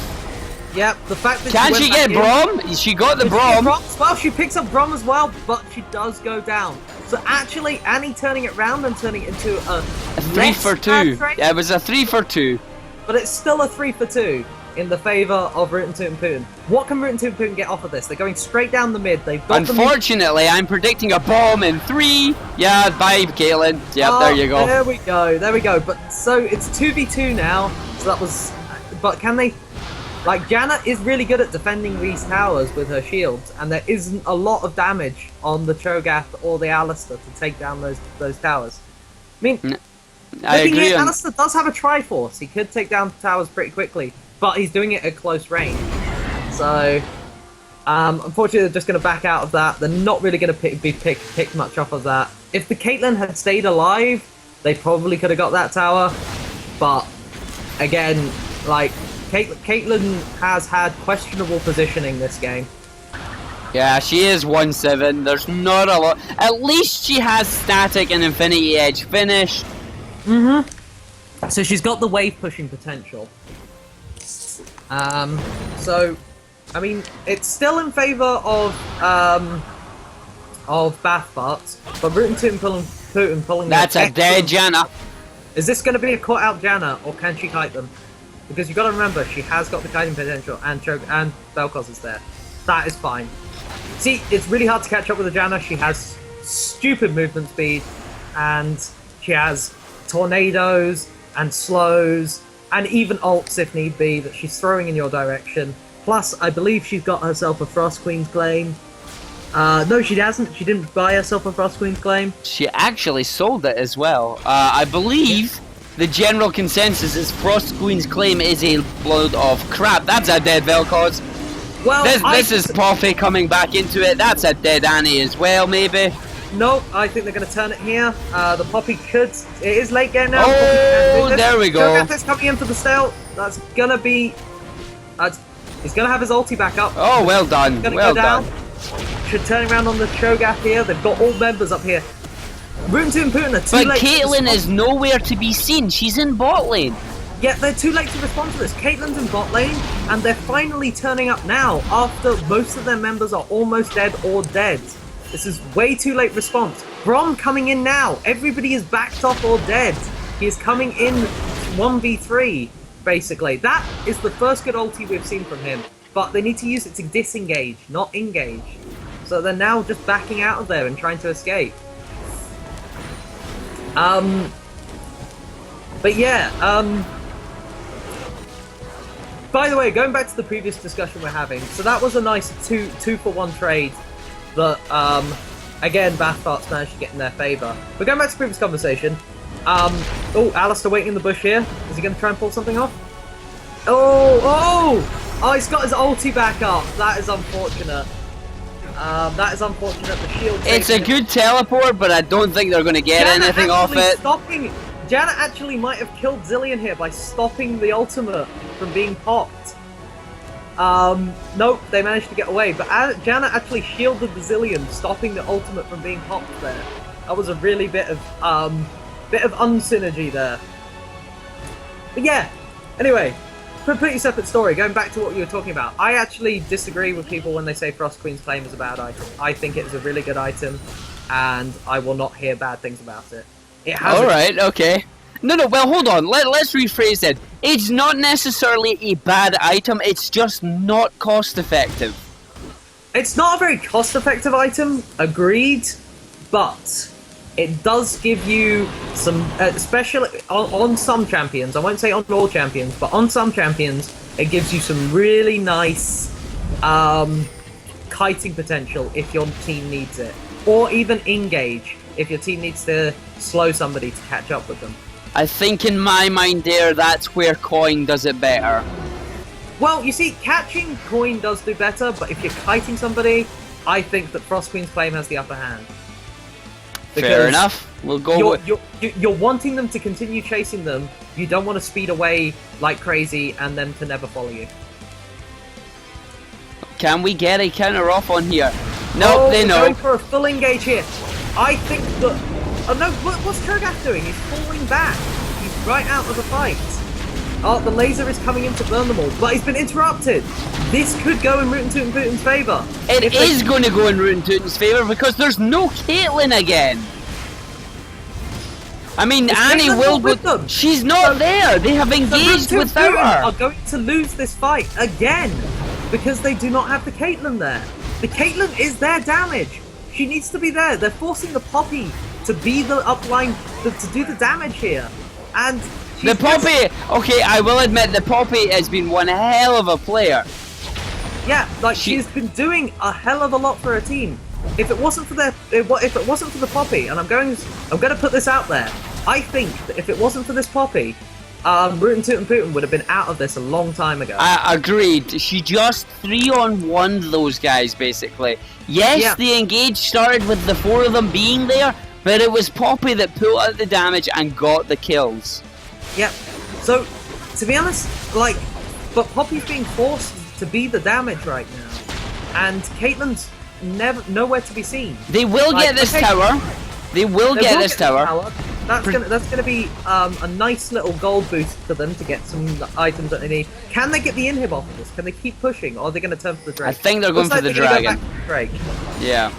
S3: Yep, the fact that
S2: can she get Brom? She got the Brom.
S3: Well, she picks up Brom as well, but she does go down. So actually, Annie turning it round and turning it into a
S2: 3 for 2. Yeah, it was a 3 for 2.
S3: But it's still a 3 for 2 in the favour of Rootin Tootin Puttin. What can Rootin Tootin Puttin get off of this? They're going straight down the mid. They've got
S2: Unfortunately, I'm predicting a bomb in 3. Yeah, bye, Caitlyn. Yep, there you go.
S3: There we go. But so it's 2v2 now. So that was. But can they? Like, Janna is really good at defending these towers with her shields, and there isn't a lot of damage on the Cho'Gath or the Alistar to take down those towers. I mean,
S2: I agree.
S3: Alistar does have a Triforce. He could take down towers pretty quickly, but he's doing it at close range. So, unfortunately, they're just going to back out of that. They're not really going to pick much off of that. If the Caitlyn had stayed alive, they probably could have got that tower. But, again, like, Caitlyn has had questionable positioning this game.
S2: Yeah, she is 1-7. There's not a lot. At least she has static and Infinity Edge finished.
S3: So she's got the wave pushing potential. So, I mean, it's still in favour of Bath Farts, but Rootin Tootin Puttin pulling.
S2: That's a dead Janna.
S3: Is this going to be a caught out Janna, or can she kite them? Because you've got to remember, she has got the kiting potential, and Vel'Koz is there. That is fine. See, it's really hard to catch up with the Janna. She has stupid movement speed, and she has tornadoes and slows, and even ults if need be, that she's throwing in your direction. Plus, I believe she's got herself a Frost Queen's Claim. No, she hasn't. She didn't buy herself a Frost Queen's Claim.
S2: She actually sold it as well. I believe the general consensus is Frost Queen's Claim is a load of crap. That's a dead Vel'Koz.
S3: Well,
S2: this is Poppy coming back into it. That's a dead Annie as well, maybe.
S3: No, I think they're going to turn it here. The Poppy could. It is late game now.
S2: Oh, there we go.
S3: Cho'Gath is coming in for the stealth. That's going to be. He's going to have his ulti back up.
S2: Oh, well done. Well done.
S3: Should turn around on the Cho'Gath here. They've got all members up here. Rootin Tootin Puttin are too late.
S2: But Caitlyn is nowhere to be seen. She's in bot lane.
S3: Yet they're too late to respond to this. Caitlyn's in bot lane, and they're finally turning up now after most of their members are almost dead or dead. This is way too late response. Brom coming in now. Everybody is backed off or dead. He is coming in 1v3, basically. That is the first good ulti we've seen from him. But they need to use it to disengage, not engage. So they're now just backing out of there and trying to escape. But yeah, by the way, going back to the previous discussion we're having, so that was a nice two-for-one trade that, again, Bathfarts managed to get in their favour. But going back to the previous conversation, oh, Alistair waiting in the bush here. Is he going to try and pull something off? Oh, he's got his ulti back up. That is unfortunate. That is unfortunate. The shield.
S2: It's a good teleport, but I don't think they're going to get anything off it.
S3: Janna actually might have killed Zilean here by stopping the ultimate from being popped. Nope, they managed to get away. But Janna actually shielded the Zilean, stopping the ultimate from being popped there. That was a really bit of unsynergy there. But yeah, anyway, completely separate story. Going back to what you were talking about, I actually disagree with people when they say Frost Queen's Claim is a bad item. I think it is a really good item, and I will not hear bad things about it. It has.
S2: All right, okay. No, well, hold on. Let's rephrase it. It's not necessarily a bad item. It's just not cost-effective.
S3: It's not a very cost-effective item. Agreed, but it does give you some, especially on some champions. I won't say on all champions, but on some champions, it gives you some really nice kiting potential if your team needs it, or even engage if your team needs to slow somebody to catch up with them.
S2: I think in my mind there, that's where Coin does it better.
S3: Well, you see, catching Coin does do better, but if you're kiting somebody, I think that Frost Queen's Claim has the upper hand.
S2: Fair enough. We'll go
S3: you're wanting them to continue chasing them. You don't want to speed away like crazy and them to never follow you.
S2: Can we get a counter off on here? Nope, they know.
S3: Going for a full engage here. I think that... Oh no, what's Cho'Gath doing? He's falling back. He's right out of the fight. Oh, the laser is coming in to burn them all, but he's been interrupted. This could go in Rootin Tootin Puttin's favour.
S2: It is going to go in Rootin Tootin's favour because there's no Caitlyn again. I mean, Annie will go... She's not there. They have engaged without her.
S3: Are going to lose this fight again because they do not have the Caitlyn there. The Caitlyn is their damage. She needs to be there. They're forcing the Poppy to be the upline, to do the damage here. And
S2: the Poppy, okay, I will admit the Poppy has been one hell of a player.
S3: Yeah, like she's been doing a hell of a lot for her team. If it wasn't for if it wasn't for the Poppy, and I'm going to put this out there, I think that if it wasn't for this Poppy, Rootin Tootin Puttin would have been out of this a long time ago.
S2: Agreed. She just 3-on-1'd those guys basically. Yes,
S3: yeah.
S2: The engage started with the 4 of them being there, but it was Poppy that pulled out the damage and got the kills.
S3: Yep. So, to be honest, like, but Poppy's being forced to be the damage right now, and Caitlyn's nowhere to be seen.
S2: They will get this tower. They will get this tower.
S3: That's gonna be a nice little gold boost for them to get some items that they need. Can they get the inhib off of this? Can they keep pushing, or are they going to turn for the Drake?
S2: I think they're going for the dragon.
S3: Drake.
S2: Yeah.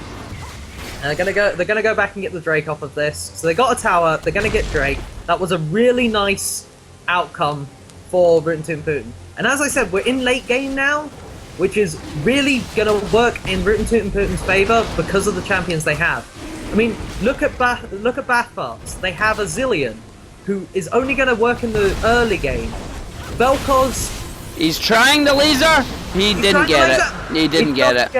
S3: And they're gonna go back and get the Drake off of this. So they got a tower. They're gonna get Drake. That was a really nice outcome for Rootin Tootin Puttin. And as I said, we're in late game now, which is really gonna work in Rootin Tootin Puttin's favor because of the champions they have. I mean, look at Bathfarts. They have a Zilean, who is only going to work in the early game. Vel'Koz...
S2: He's trying the laser! He didn't get it. He didn't get it.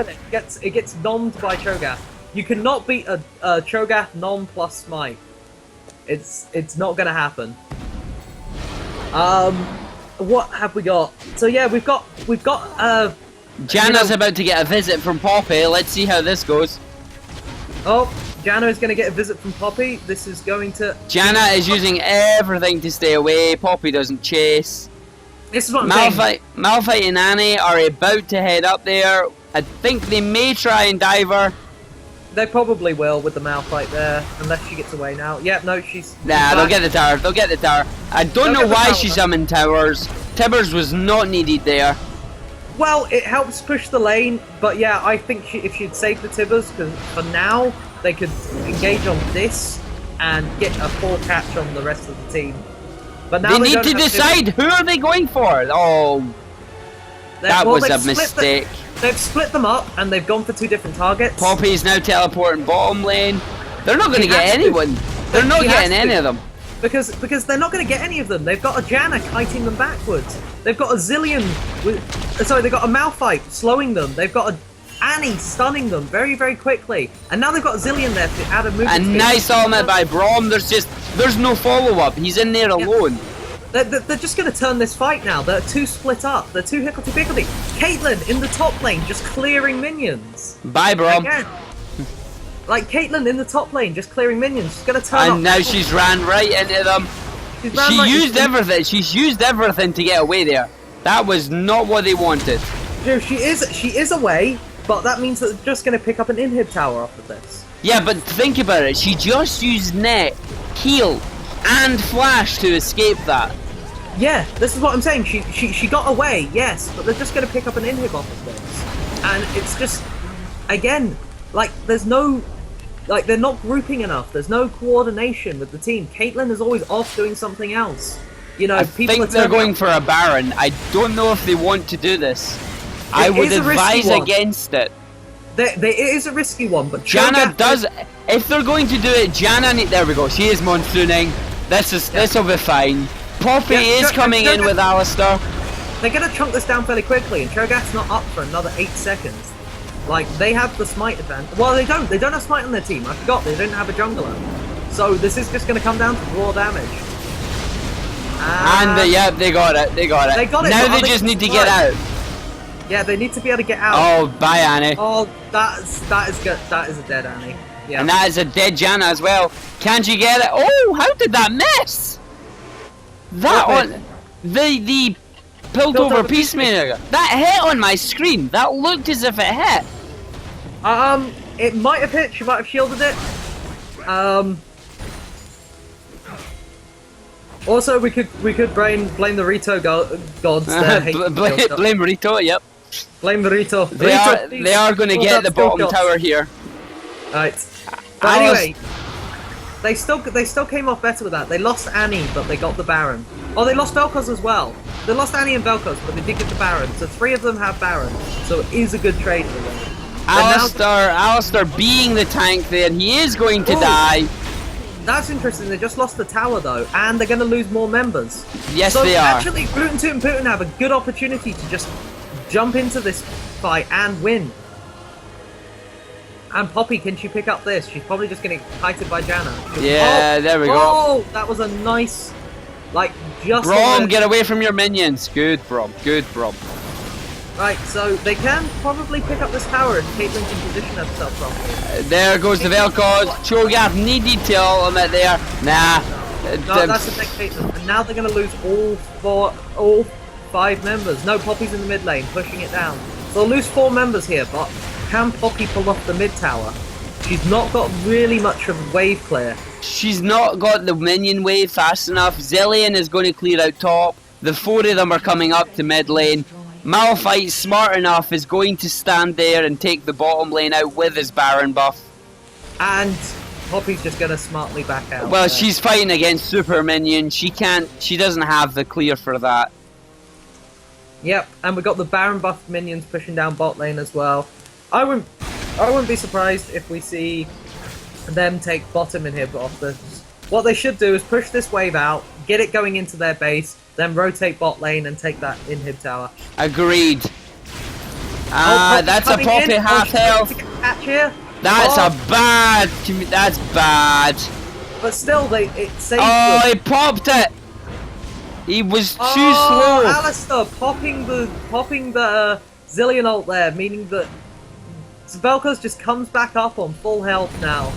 S3: It gets nommed by Cho'Gath. You cannot beat a Cho'Gath nom plus smite. It's not going to happen. What have we got? So yeah, we've got
S2: Janna's about to get a visit from Poppy. Let's see how this goes.
S3: Oh, Janna is going to get a visit from Poppy. This is going to...
S2: Janna is using everything to stay away. Poppy doesn't chase.
S3: This is what I'm saying.
S2: Malphite and Annie are about to head up there. I think they may try and dive her.
S3: They probably will with the Malphite there, unless she gets away now. Yeah, no, she's...
S2: Nah, they'll get the tower. They'll get the tower. I don't know why she's summoned towers. Tibbers was not needed there.
S3: Well, it helps push the lane, but yeah, I think if she'd saved the Tibbers, because for now, they could engage on this and get a full catch on the rest of the team. But now
S2: they need to decide who are they going for. Oh, that was a mistake.
S3: They've split them up and they've gone for 2 different targets.
S2: Poppy's now teleporting bottom lane. They're not going to get anyone. They're not getting any of them.
S3: Because they're not going to get any of them. They've got a Janna kiting them backwards. They've got a Zillion they've got a Malphite slowing them. They've got a Annie stunning them very, very quickly. And now they've got a Zillion there to add a movement.
S2: A nice ultimate by Braum. There's no follow-up. He's in there alone.
S3: They're just going to turn this fight now. They're too split up. They're too hickledy-pickledy. Caitlyn in the top lane just clearing minions.
S2: Bye, Braum.
S3: Again. Like, Caitlyn in the top lane just clearing minions. She's going to turn up.
S2: And now she's ran right into them. She used everything. She's used everything to get away there. That was not what they wanted.
S3: She is away, but that means that they're just going to pick up an inhib tower off of this.
S2: Yeah, but think about it. She just used net, heal, and flash to escape that.
S3: Yeah, this is what I'm saying. She got away, yes, but they're just going to pick up an inhib off of this. And it's just, again, like, there's no... Like, they're not grouping enough. There's no coordination with the team. Caitlyn is always off doing something else. You know,
S2: I think they're going for a Baron. I don't know if they want to do this. I would advise against it.
S3: It is a risky one, but
S2: Janna does... If they're going to do it, Janna... There we go. She is monsooning. This will be fine. Poppy is coming in with Alistar.
S3: They're going to chunk this down fairly quickly, and Cho'Gath's not up for another 8 seconds. Like, they have the smite advantage. Well, they don't. They don't have smite on their team. I forgot. They didn't have a jungler. So this is just going to come down to raw damage.
S2: And yeah, they got it. They got it.
S3: They got it.
S2: Now they just need to get out.
S3: Yeah, they need to be able to get out.
S2: Oh, bye, Annie.
S3: Oh, that is good. That is a dead Annie. Yeah.
S2: And that is a dead Janna as well. Can she get it? Oh, how did that miss? That one, the built over Peacemaker. That hit on my screen. That looked as if it hit.
S3: It might have hit. She might have shielded it. Also, we could blame the Rito gods.
S2: Blame Rito. Yep.
S3: Blame the Rito.
S2: They are going to get the bottom tower here.
S3: Right. But anyway, they still came off better with that. They lost Annie, but they got the Baron. Oh, they lost Vel'Koz as well. They lost Annie and Vel'Koz, but they did get the Baron. So 3 of them have Baron. So it is a good trade for them.
S2: Alistar being the tank there, he is going to die.
S3: That's interesting. They just lost the tower though, and they're going to lose more members.
S2: Yes, they are.
S3: So actually, Rootin Tootin Puttin have a good opportunity to just jump into this fight and win. And Poppy, can she pick up this? She's probably just going to get kited by Janna.
S2: Yeah, there we go.
S3: Oh, that was a nice, like, just...
S2: Braum, get away from your minions. Good, Braum. Good, Braum.
S3: Right, so they can probably pick up this tower if Caitlyn can position herself properly.
S2: There goes the Vel'Koz. Cho'Gath needed to ultimate there. Nah.
S3: No, that's the next Caitlyn. And now they're going to lose all 5 members. No, Poppy's in the mid lane, pushing it down. So they'll lose 4 members here, but can Poppy pull off the mid tower? She's not got really much of wave clear.
S2: She's not got the minion wave fast enough. Zillion is going to clear out top. The 4 of them are coming up to mid lane. Malphite, smart enough, is going to stand there and take the bottom lane out with his Baron buff.
S3: And Poppy's just going to smartly back out.
S2: Well, she's fighting against super minion. She doesn't have the clear for that.
S3: Yep, and we got the Baron buff minions pushing down bot lane as well. I wouldn't be surprised if we see them take bottom inhib off this. What they should do is push this wave out, get it going into their base, then rotate bot lane and take that inhib tower.
S2: Agreed. That's a Poppy half health. That's bad.
S3: But still, it saved
S2: them.
S3: He
S2: popped it. He was too slow.
S3: Alistar popping the Zillion ult there, meaning that Vel'Koz just comes back up on full health now,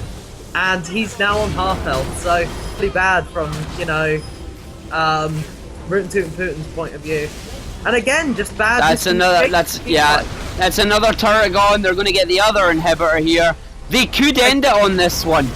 S3: and he's now on half health. So pretty bad from Rootin Tootin Puttin's point of view. And again, just bad. That's another turret gone. They're going to get the other inhibitor here.
S2: They could end it on this one.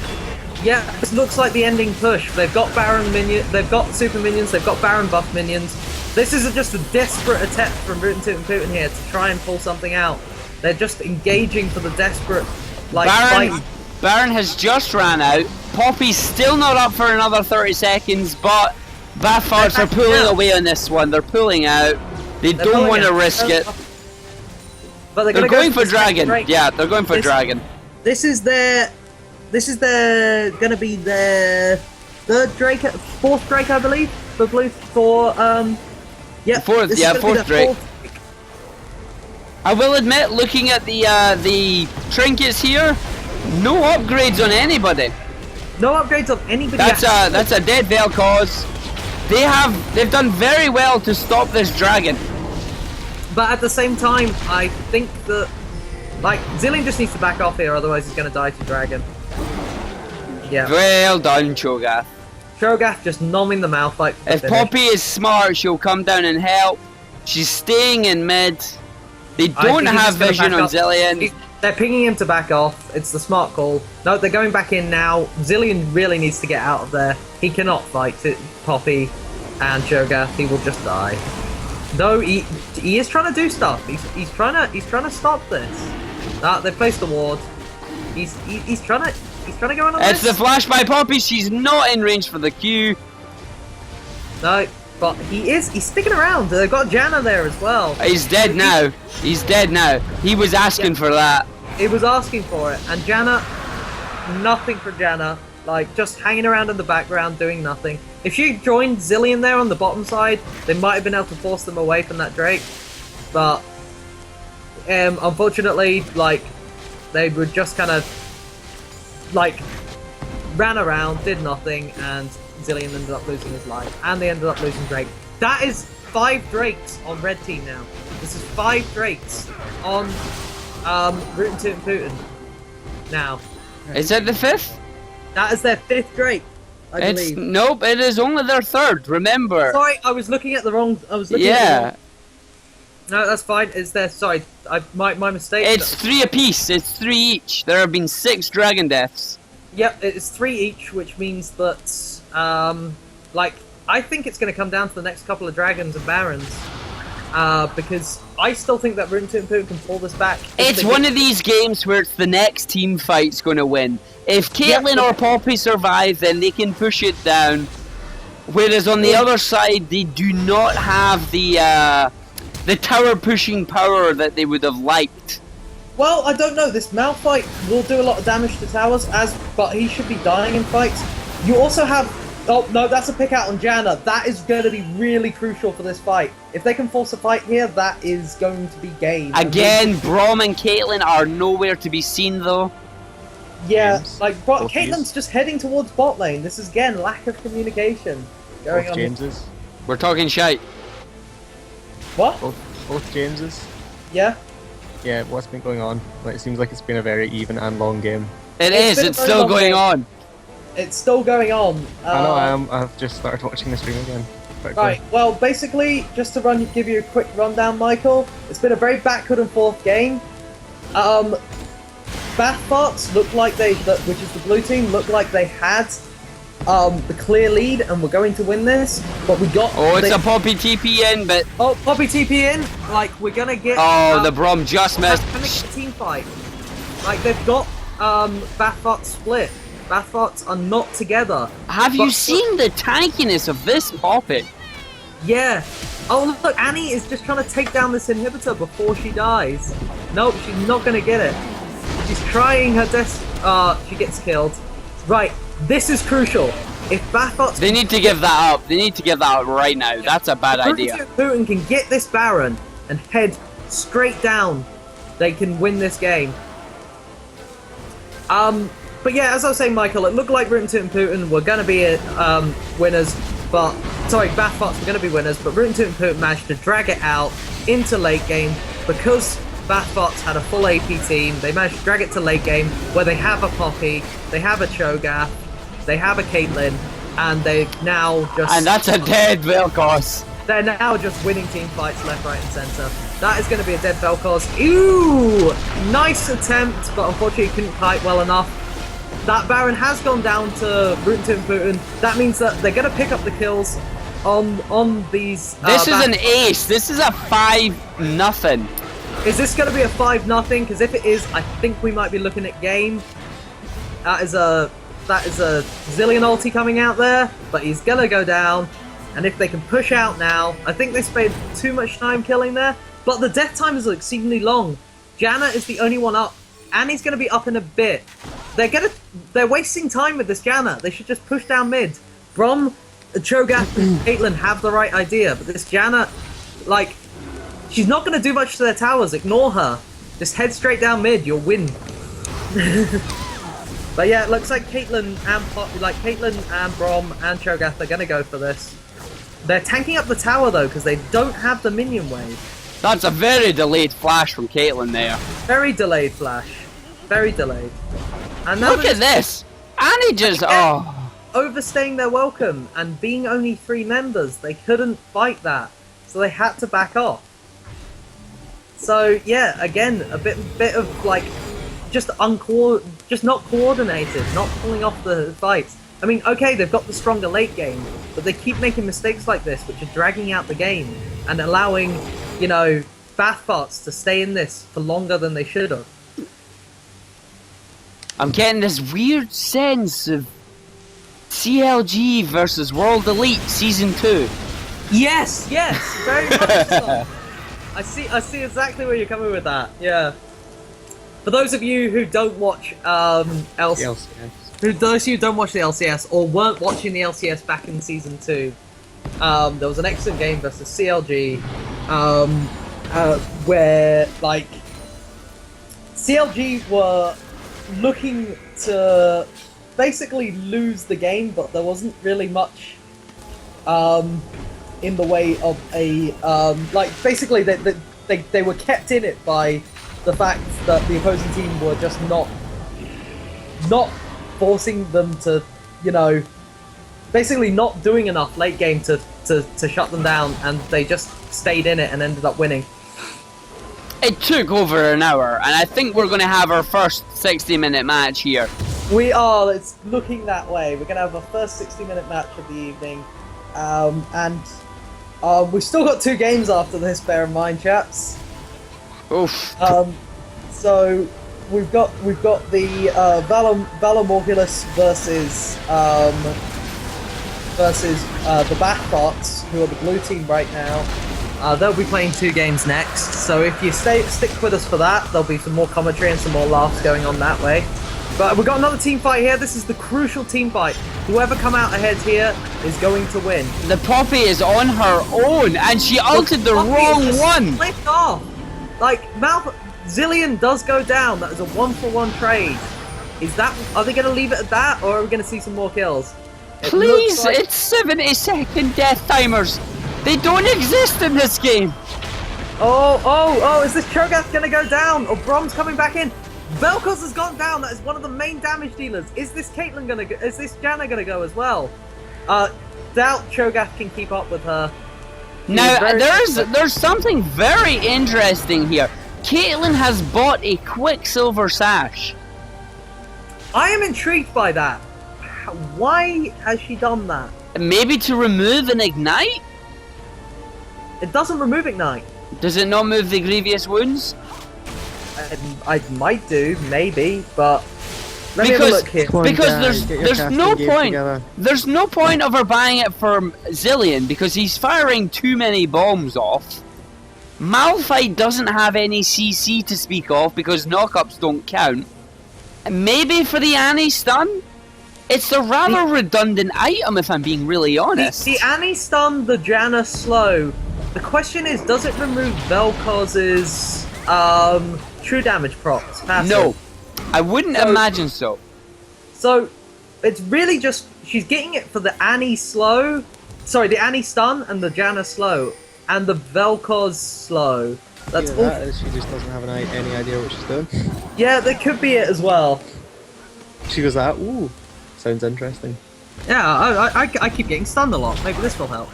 S3: Yeah, this looks like the ending push. They've got Baron minion, they've got super minions, they've got Baron buff minions. This is just a desperate attempt from Rootin Tootin Puttin here to try and pull something out. They're just engaging for the desperate, like, fight.
S2: Baron has just ran out. Poppy's still not up for another 30 seconds, but Bathfarts are pulling away on this one. They're pulling out. They're don't want to risk it.
S3: But
S2: they're going for Dragon. Yeah, they're going for Dragon.
S3: This is their gonna be their fourth Drake, I believe, for blue fourth
S2: Drake. I will admit, looking at the trinkets here, no upgrades on anybody.
S3: No upgrades on anybody.
S2: That's a dead Vel'Koz. They've done very well to stop this Dragon.
S3: But at the same time, I think that Zilean just needs to back off here, otherwise he's gonna die to Dragon. Yeah.
S2: Well done, Cho'Gath.
S3: Cho'Gath just nomming the mouth like.
S2: If Poppy is smart, she'll come down and help. She's staying in mid. They don't have vision on Zilean.
S3: They're pinging him to back off. It's the smart call. No, they're going back in now. Zilean really needs to get out of there. He cannot fight Poppy and Cho'Gath. He will just die. Though he is trying to do stuff. He's trying to stop this. They placed the ward. He's trying to go on this.
S2: It's the flash by Poppy. She's not in range for the Q.
S3: No, but he's sticking around. They've got Janna there as well.
S2: He's dead now. He's dead now. He was asking for that.
S3: He was asking for it, and Janna, nothing for Janna. Like, just hanging around in the background, doing nothing. If she joined Zilean there on the bottom side, they might have been able to force them away from that Drake. But, unfortunately, like, they would just kind of, like, ran around, did nothing, and Zilean ended up losing his life. And they ended up losing Drake. That is 5 Drakes on red team now. This is 5 Drakes on Rootin Tootin Puttin now.
S2: Is that the 5th?
S3: That is their 5th Drake, I believe.
S2: Nope, it is only their 3rd, remember.
S3: Sorry, I was looking at the wrong...
S2: Yeah.
S3: No, that's fine. It's their... Sorry, my mistake.
S2: It's 3 apiece. It's 3 each. There have been 6 dragon deaths.
S3: Yep, it's 3 each, which means that, like, I think it's going to come down to the next couple of dragons and barons. Because I still think that Rootin Tootin Puttin can pull this back.
S2: It's one of these games where it's the next team fight's going to win. If Caitlyn or Poppy survive, then they can push it down. Whereas on the other side, they do not have the tower pushing power that they would have liked.
S3: Well, I don't know. This Malphite will do a lot of damage to towers, but he should be dying in fights. You also have... Oh, no, that's a pick out on Janna. That is going to be really crucial for this fight. If they can force a fight here, that is going to be game.
S2: Again, Braum and Caitlyn are nowhere to be seen, though.
S3: Yeah, Caitlyn's just heading towards bot lane. This is, again, lack of communication going on.
S1: Jameses.
S2: We're talking shite.
S3: What?
S1: Both Jameses.
S3: Yeah?
S1: Yeah, what's been going on? Like, it seems like it's been a very even and long game.
S2: It's still going on.
S3: It's still going on.
S1: I know, I've just started watching the stream again.
S3: Right, well, basically, just to give you a quick rundown, Michael, it's been a very backward and forth game. Bathfarts looked like which is the blue team, looked like they had the clear lead and were going to win this, but we got...
S2: Oh, it's a Poppy TP in, but...
S3: Oh, Poppy TP in? Like, we're gonna get...
S2: Oh, the Braum just missed.
S3: Gonna get a team fight. Like, they've got Bathfarts split. Bathfarts are not together.
S2: Have you seen the tankiness of this Poppy?
S3: Yeah. Oh, look, Annie is just trying to take down this inhibitor before she dies. Nope, she's not gonna get it. She's trying her best. She gets killed. Right, this is crucial. If Bathfarts...
S2: They need to give that up. They need to give that up right now. That's a bad idea.
S3: If Putin can get this Baron and head straight down, they can win this game. But yeah, as I was saying, Michael, it looked like Rootin Tootin Puttin were going to be winners, but... Sorry, Bathfarts were going to be winners, but Rootin Tootin Puttin managed to drag it out into late game because Bathfarts had a full AP team. They managed to drag it to late game where they have a Poppy, they have a Cho'Gath, they have a Caitlyn, and they now just...
S2: And that's a dead Vel'Koz.
S3: They're now just winning team fights left, right, and centre. That is going to be a dead Vel'Koz. Ooh! Nice attempt, but unfortunately couldn't kite well enough. That Baron has gone down to Rootin Tootin Puttin. That means that they're going to pick up the kills on these...
S2: This is an ace. This is a 5-0.
S3: Is this going to be a 5-0? Because if it is, I think we might be looking at game. That is a Zillion ulti coming out there, but he's going to go down. And if they can push out now, I think they spent too much time killing there. But the death time is exceedingly long. Janna is the only one up. Annie's going to be up in a bit. They're wasting time with this Janna. They should just push down mid. Brom, Cho'Gath, and Caitlyn have the right idea, but this Janna, like, she's not going to do much to their towers. Ignore her. Just head straight down mid. You'll win. But yeah, it looks like Caitlyn and Brom and Cho'Gath are going to go for this. They're tanking up the tower though because they don't have the minion wave.
S2: That's a very delayed flash from Caitlyn there.
S3: Very delayed flash. Very delayed. And now
S2: look at this! Annie just... oh...
S3: overstaying their welcome, and being only 3 members, they couldn't fight that. So they had to back off. So yeah, again, a bit of like... just not coordinated, not pulling off the fights. I mean, okay, they've got the stronger late game, but they keep making mistakes like this, which are dragging out the game, and allowing, you know, bath farts to stay in this for longer than they should have.
S2: I'm getting this weird sense of CLG versus World Elite Season 2.
S3: Yes, very much so. I see exactly where you're coming with that, yeah. For those of you who don't watch
S1: LCS.
S3: Those of you who don't watch the LCS or weren't watching the LCS back in Season 2, there was an excellent game versus CLG, where, like, CLG were looking to basically lose the game, but there wasn't really much in the way of a... like, basically, they were kept in it by the fact that the opposing team were just not forcing them to, you know, basically not doing enough late game to shut them down, and they just stayed in it and ended up winning.
S2: It took over an hour, and I think we're going to have our first 60-minute match here.
S3: We are. It's looking that way. We're going to have our first 60-minute match of the evening, and we've still got 2 games after this. Bear in mind, chaps.
S2: Oof.
S3: So we've got the Valor Morgulus versus the Backbots, who are the blue team right now. They'll be playing 2 games next. So if you stick with us for that, there'll be some more commentary and some more laughs going on that way. But we've got another team fight here. This is the crucial team fight. Whoever come out ahead here is going to win.
S2: The Poppy is on her own, and she ulted the wrong one.
S3: Flipped off. Like, Zillion does go down. That is a 1-for-1 trade. Are they going to leave it at that, or are we going to see some more kills?
S2: Please, it's 70-second death timers. They don't exist in this game.
S3: Oh, is this Cho'Gath going to go down? Or Brom's coming back in? Vel'Koz has gone down. That is one of the main damage dealers. Is this Caitlyn going to go? Is this Janna going to go as well? Doubt Cho'Gath can keep up with her.
S2: Now, there's something very interesting here. Caitlyn has bought a Quicksilver sash.
S3: I am intrigued by that. Why has she done that?
S2: Maybe to remove an ignite?
S3: It doesn't remove ignite.
S2: Does it not move the grievous wounds?
S3: I might do, maybe, but let me have a look here.
S2: Because there's no point. There's no point of her buying it for Zillion because he's firing too many bombs off. Malphite doesn't have any CC to speak of because knockups don't count. And maybe for the Annie stun? It's a rather redundant item if I'm being really honest.
S3: The Annie stun, the Janna slow. The question is, does it remove Vel'Koz's true damage procs? Passive?
S2: No, I wouldn't imagine so.
S3: So, it's really just, she's getting it for the Annie slow, sorry, the Annie stun and the Janna slow, and the Vel'Koz slow. That's all.
S4: She just doesn't have any idea what she's doing.
S3: Yeah, that could be it as well.
S4: She goes like, ooh, sounds interesting.
S3: Yeah, I keep getting stunned a lot. Maybe this will help.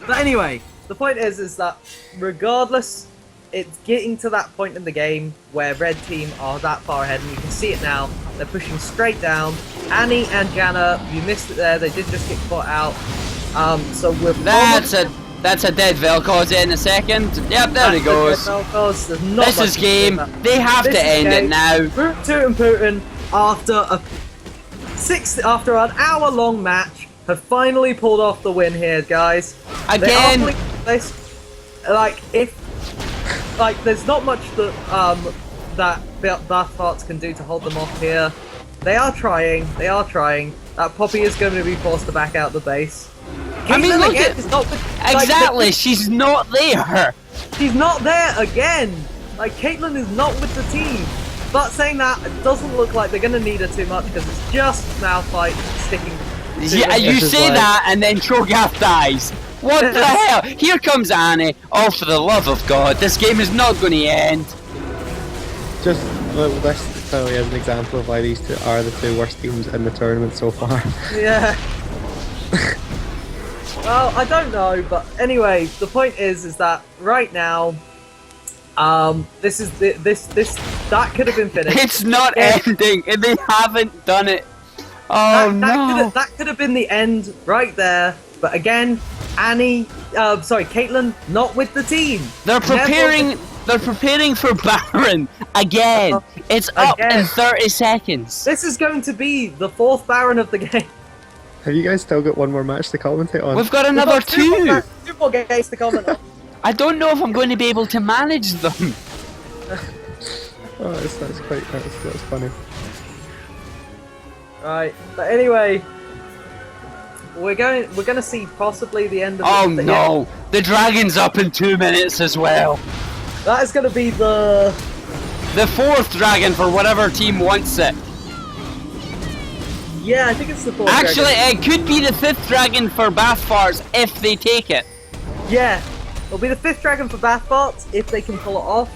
S3: But anyway, the point is that regardless, it's getting to that point in the game where red team are that far ahead, and you can see it now. They're pushing straight down. Annie and Jana, you missed it there. They did just get caught out. So we're
S2: That's a dead Vel'Koz in a second. Yep, there he goes. This is game. They have to end it now.
S3: Rootin Tootin Puttin, after an hour-long match, have finally pulled off the win here, guys.
S2: Again,
S3: there's not much that Bathfarts can do to hold them off here. They are trying. That Poppy is going to be forced to back out the base.
S2: I mean, look at exactly. She's not there.
S3: She's not there again. Like, Caitlyn is not with the team. But saying that, it doesn't look like they're going to need her too much because it's just Malphite sticking.
S2: Yeah, you say that, and then Cho'Gath dies. What the hell? Here comes Annie. Oh, for the love of God, this game is not going to end.
S4: This probably is an example of why these two are the two worst teams in the tournament so far.
S3: Yeah. Well, I don't know, but anyway, the point is that right now, that could have been finished.
S2: It's not ending, and they haven't done it. Oh no!
S3: That could have been the end right there. But again, Caitlyn, not with the team.
S2: They're preparing. They're preparing for Baron again. It's up in 30 seconds.
S3: This is going to be the 4th Baron of the game.
S4: Have you guys still got one more match to commentate on?
S2: We've got another two.
S3: Two more games to comment on.
S2: I don't know if I'm going to be able to manage them.
S4: Oh, that's funny.
S3: Right, but anyway, we're going to see possibly the end of.
S2: Oh no, the dragon's up in 2 minutes as well.
S3: That is going to be the
S2: 4th dragon for whatever team wants it.
S3: Yeah, I think it's the 4th.
S2: Actually,
S3: dragon.
S2: it could be the 5th dragon for Bathfarts if they take it.
S3: Yeah, it'll be the 5th dragon for Bathfarts if they can pull it off.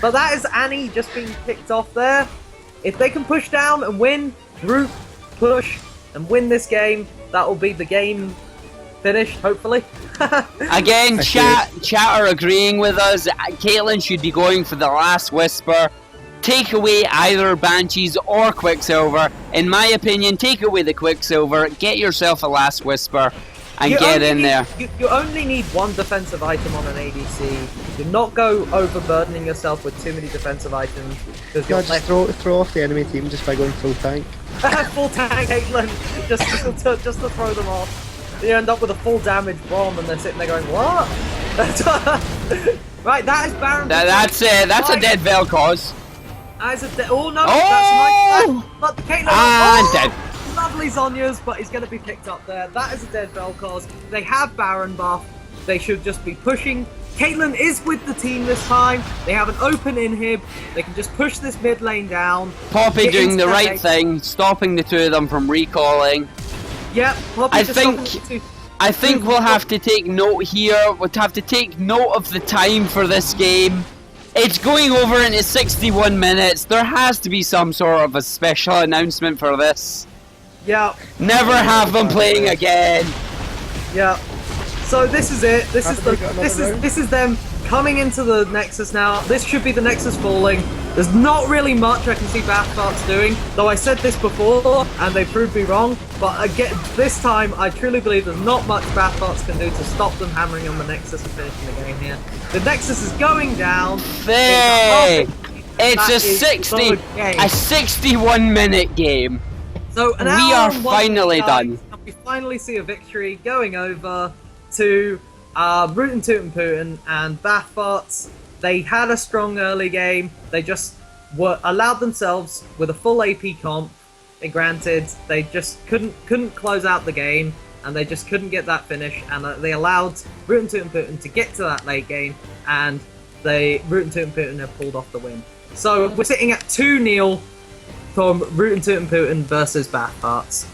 S3: But that is Annie just being picked off there. If they can push down and win, group push and win this game, that will be the game finished, hopefully.
S2: Again, chat are agreeing with us. Caitlyn should be going for the last whisper. Take away either Banshees or Quicksilver. In my opinion, take away the Quicksilver, get yourself a last whisper, and get in there.
S3: You only need one defensive item on an ADC. Do not go overburdening yourself with too many defensive items.
S4: Yeah, just throw off the enemy team just by going full tank.
S3: Full tank, Caitlyn, just to throw them off. You end up with a full damage bomb, and they're sitting there going, "What?" Right, that is Baron.
S2: That's it. That's a dead Vel'Koz.
S3: Oh no! That's but Caitlyn.
S2: Dead.
S3: Lovely Zonya's, but he's going to be picked up there. That is a dead Vel'Koz. They have Baron buff. They should just be pushing. Caitlyn is with the team this time. They have an open inhib. They can just push this mid lane down.
S2: Poppy doing the right thing, stopping the two of them from recalling.
S3: Yep, Poppy
S2: I think we'll have to take note here. We'll have to take note of the time for this game. It's going over into 61 minutes. There has to be some sort of a special announcement for this.
S3: Yeah.
S2: Never have them playing again.
S3: Yeah. So this is it. This is them coming into the Nexus now. This should be the Nexus falling. There's not really much I can see Bathfarts doing, though I said this before and they proved me wrong. But again, this time I truly believe there's not much Bathfarts can do to stop them hammering on the Nexus and finishing the game here. The Nexus is going down.
S2: It's a 61 minute game.
S3: So
S2: we are finally done.
S3: And we finally see a victory going over to Rootin Tootin Puttin and Bathfarts. They had a strong early game. They just allowed themselves with a full AP comp. Granted, they just couldn't close out the game, and they just couldn't get that finish. And they allowed Rootin Tootin Puttin to get to that late game, and Rootin Tootin Puttin have pulled off the win. So we're sitting at 2-0 from Rootin Tootin Puttin versus Bathfarts.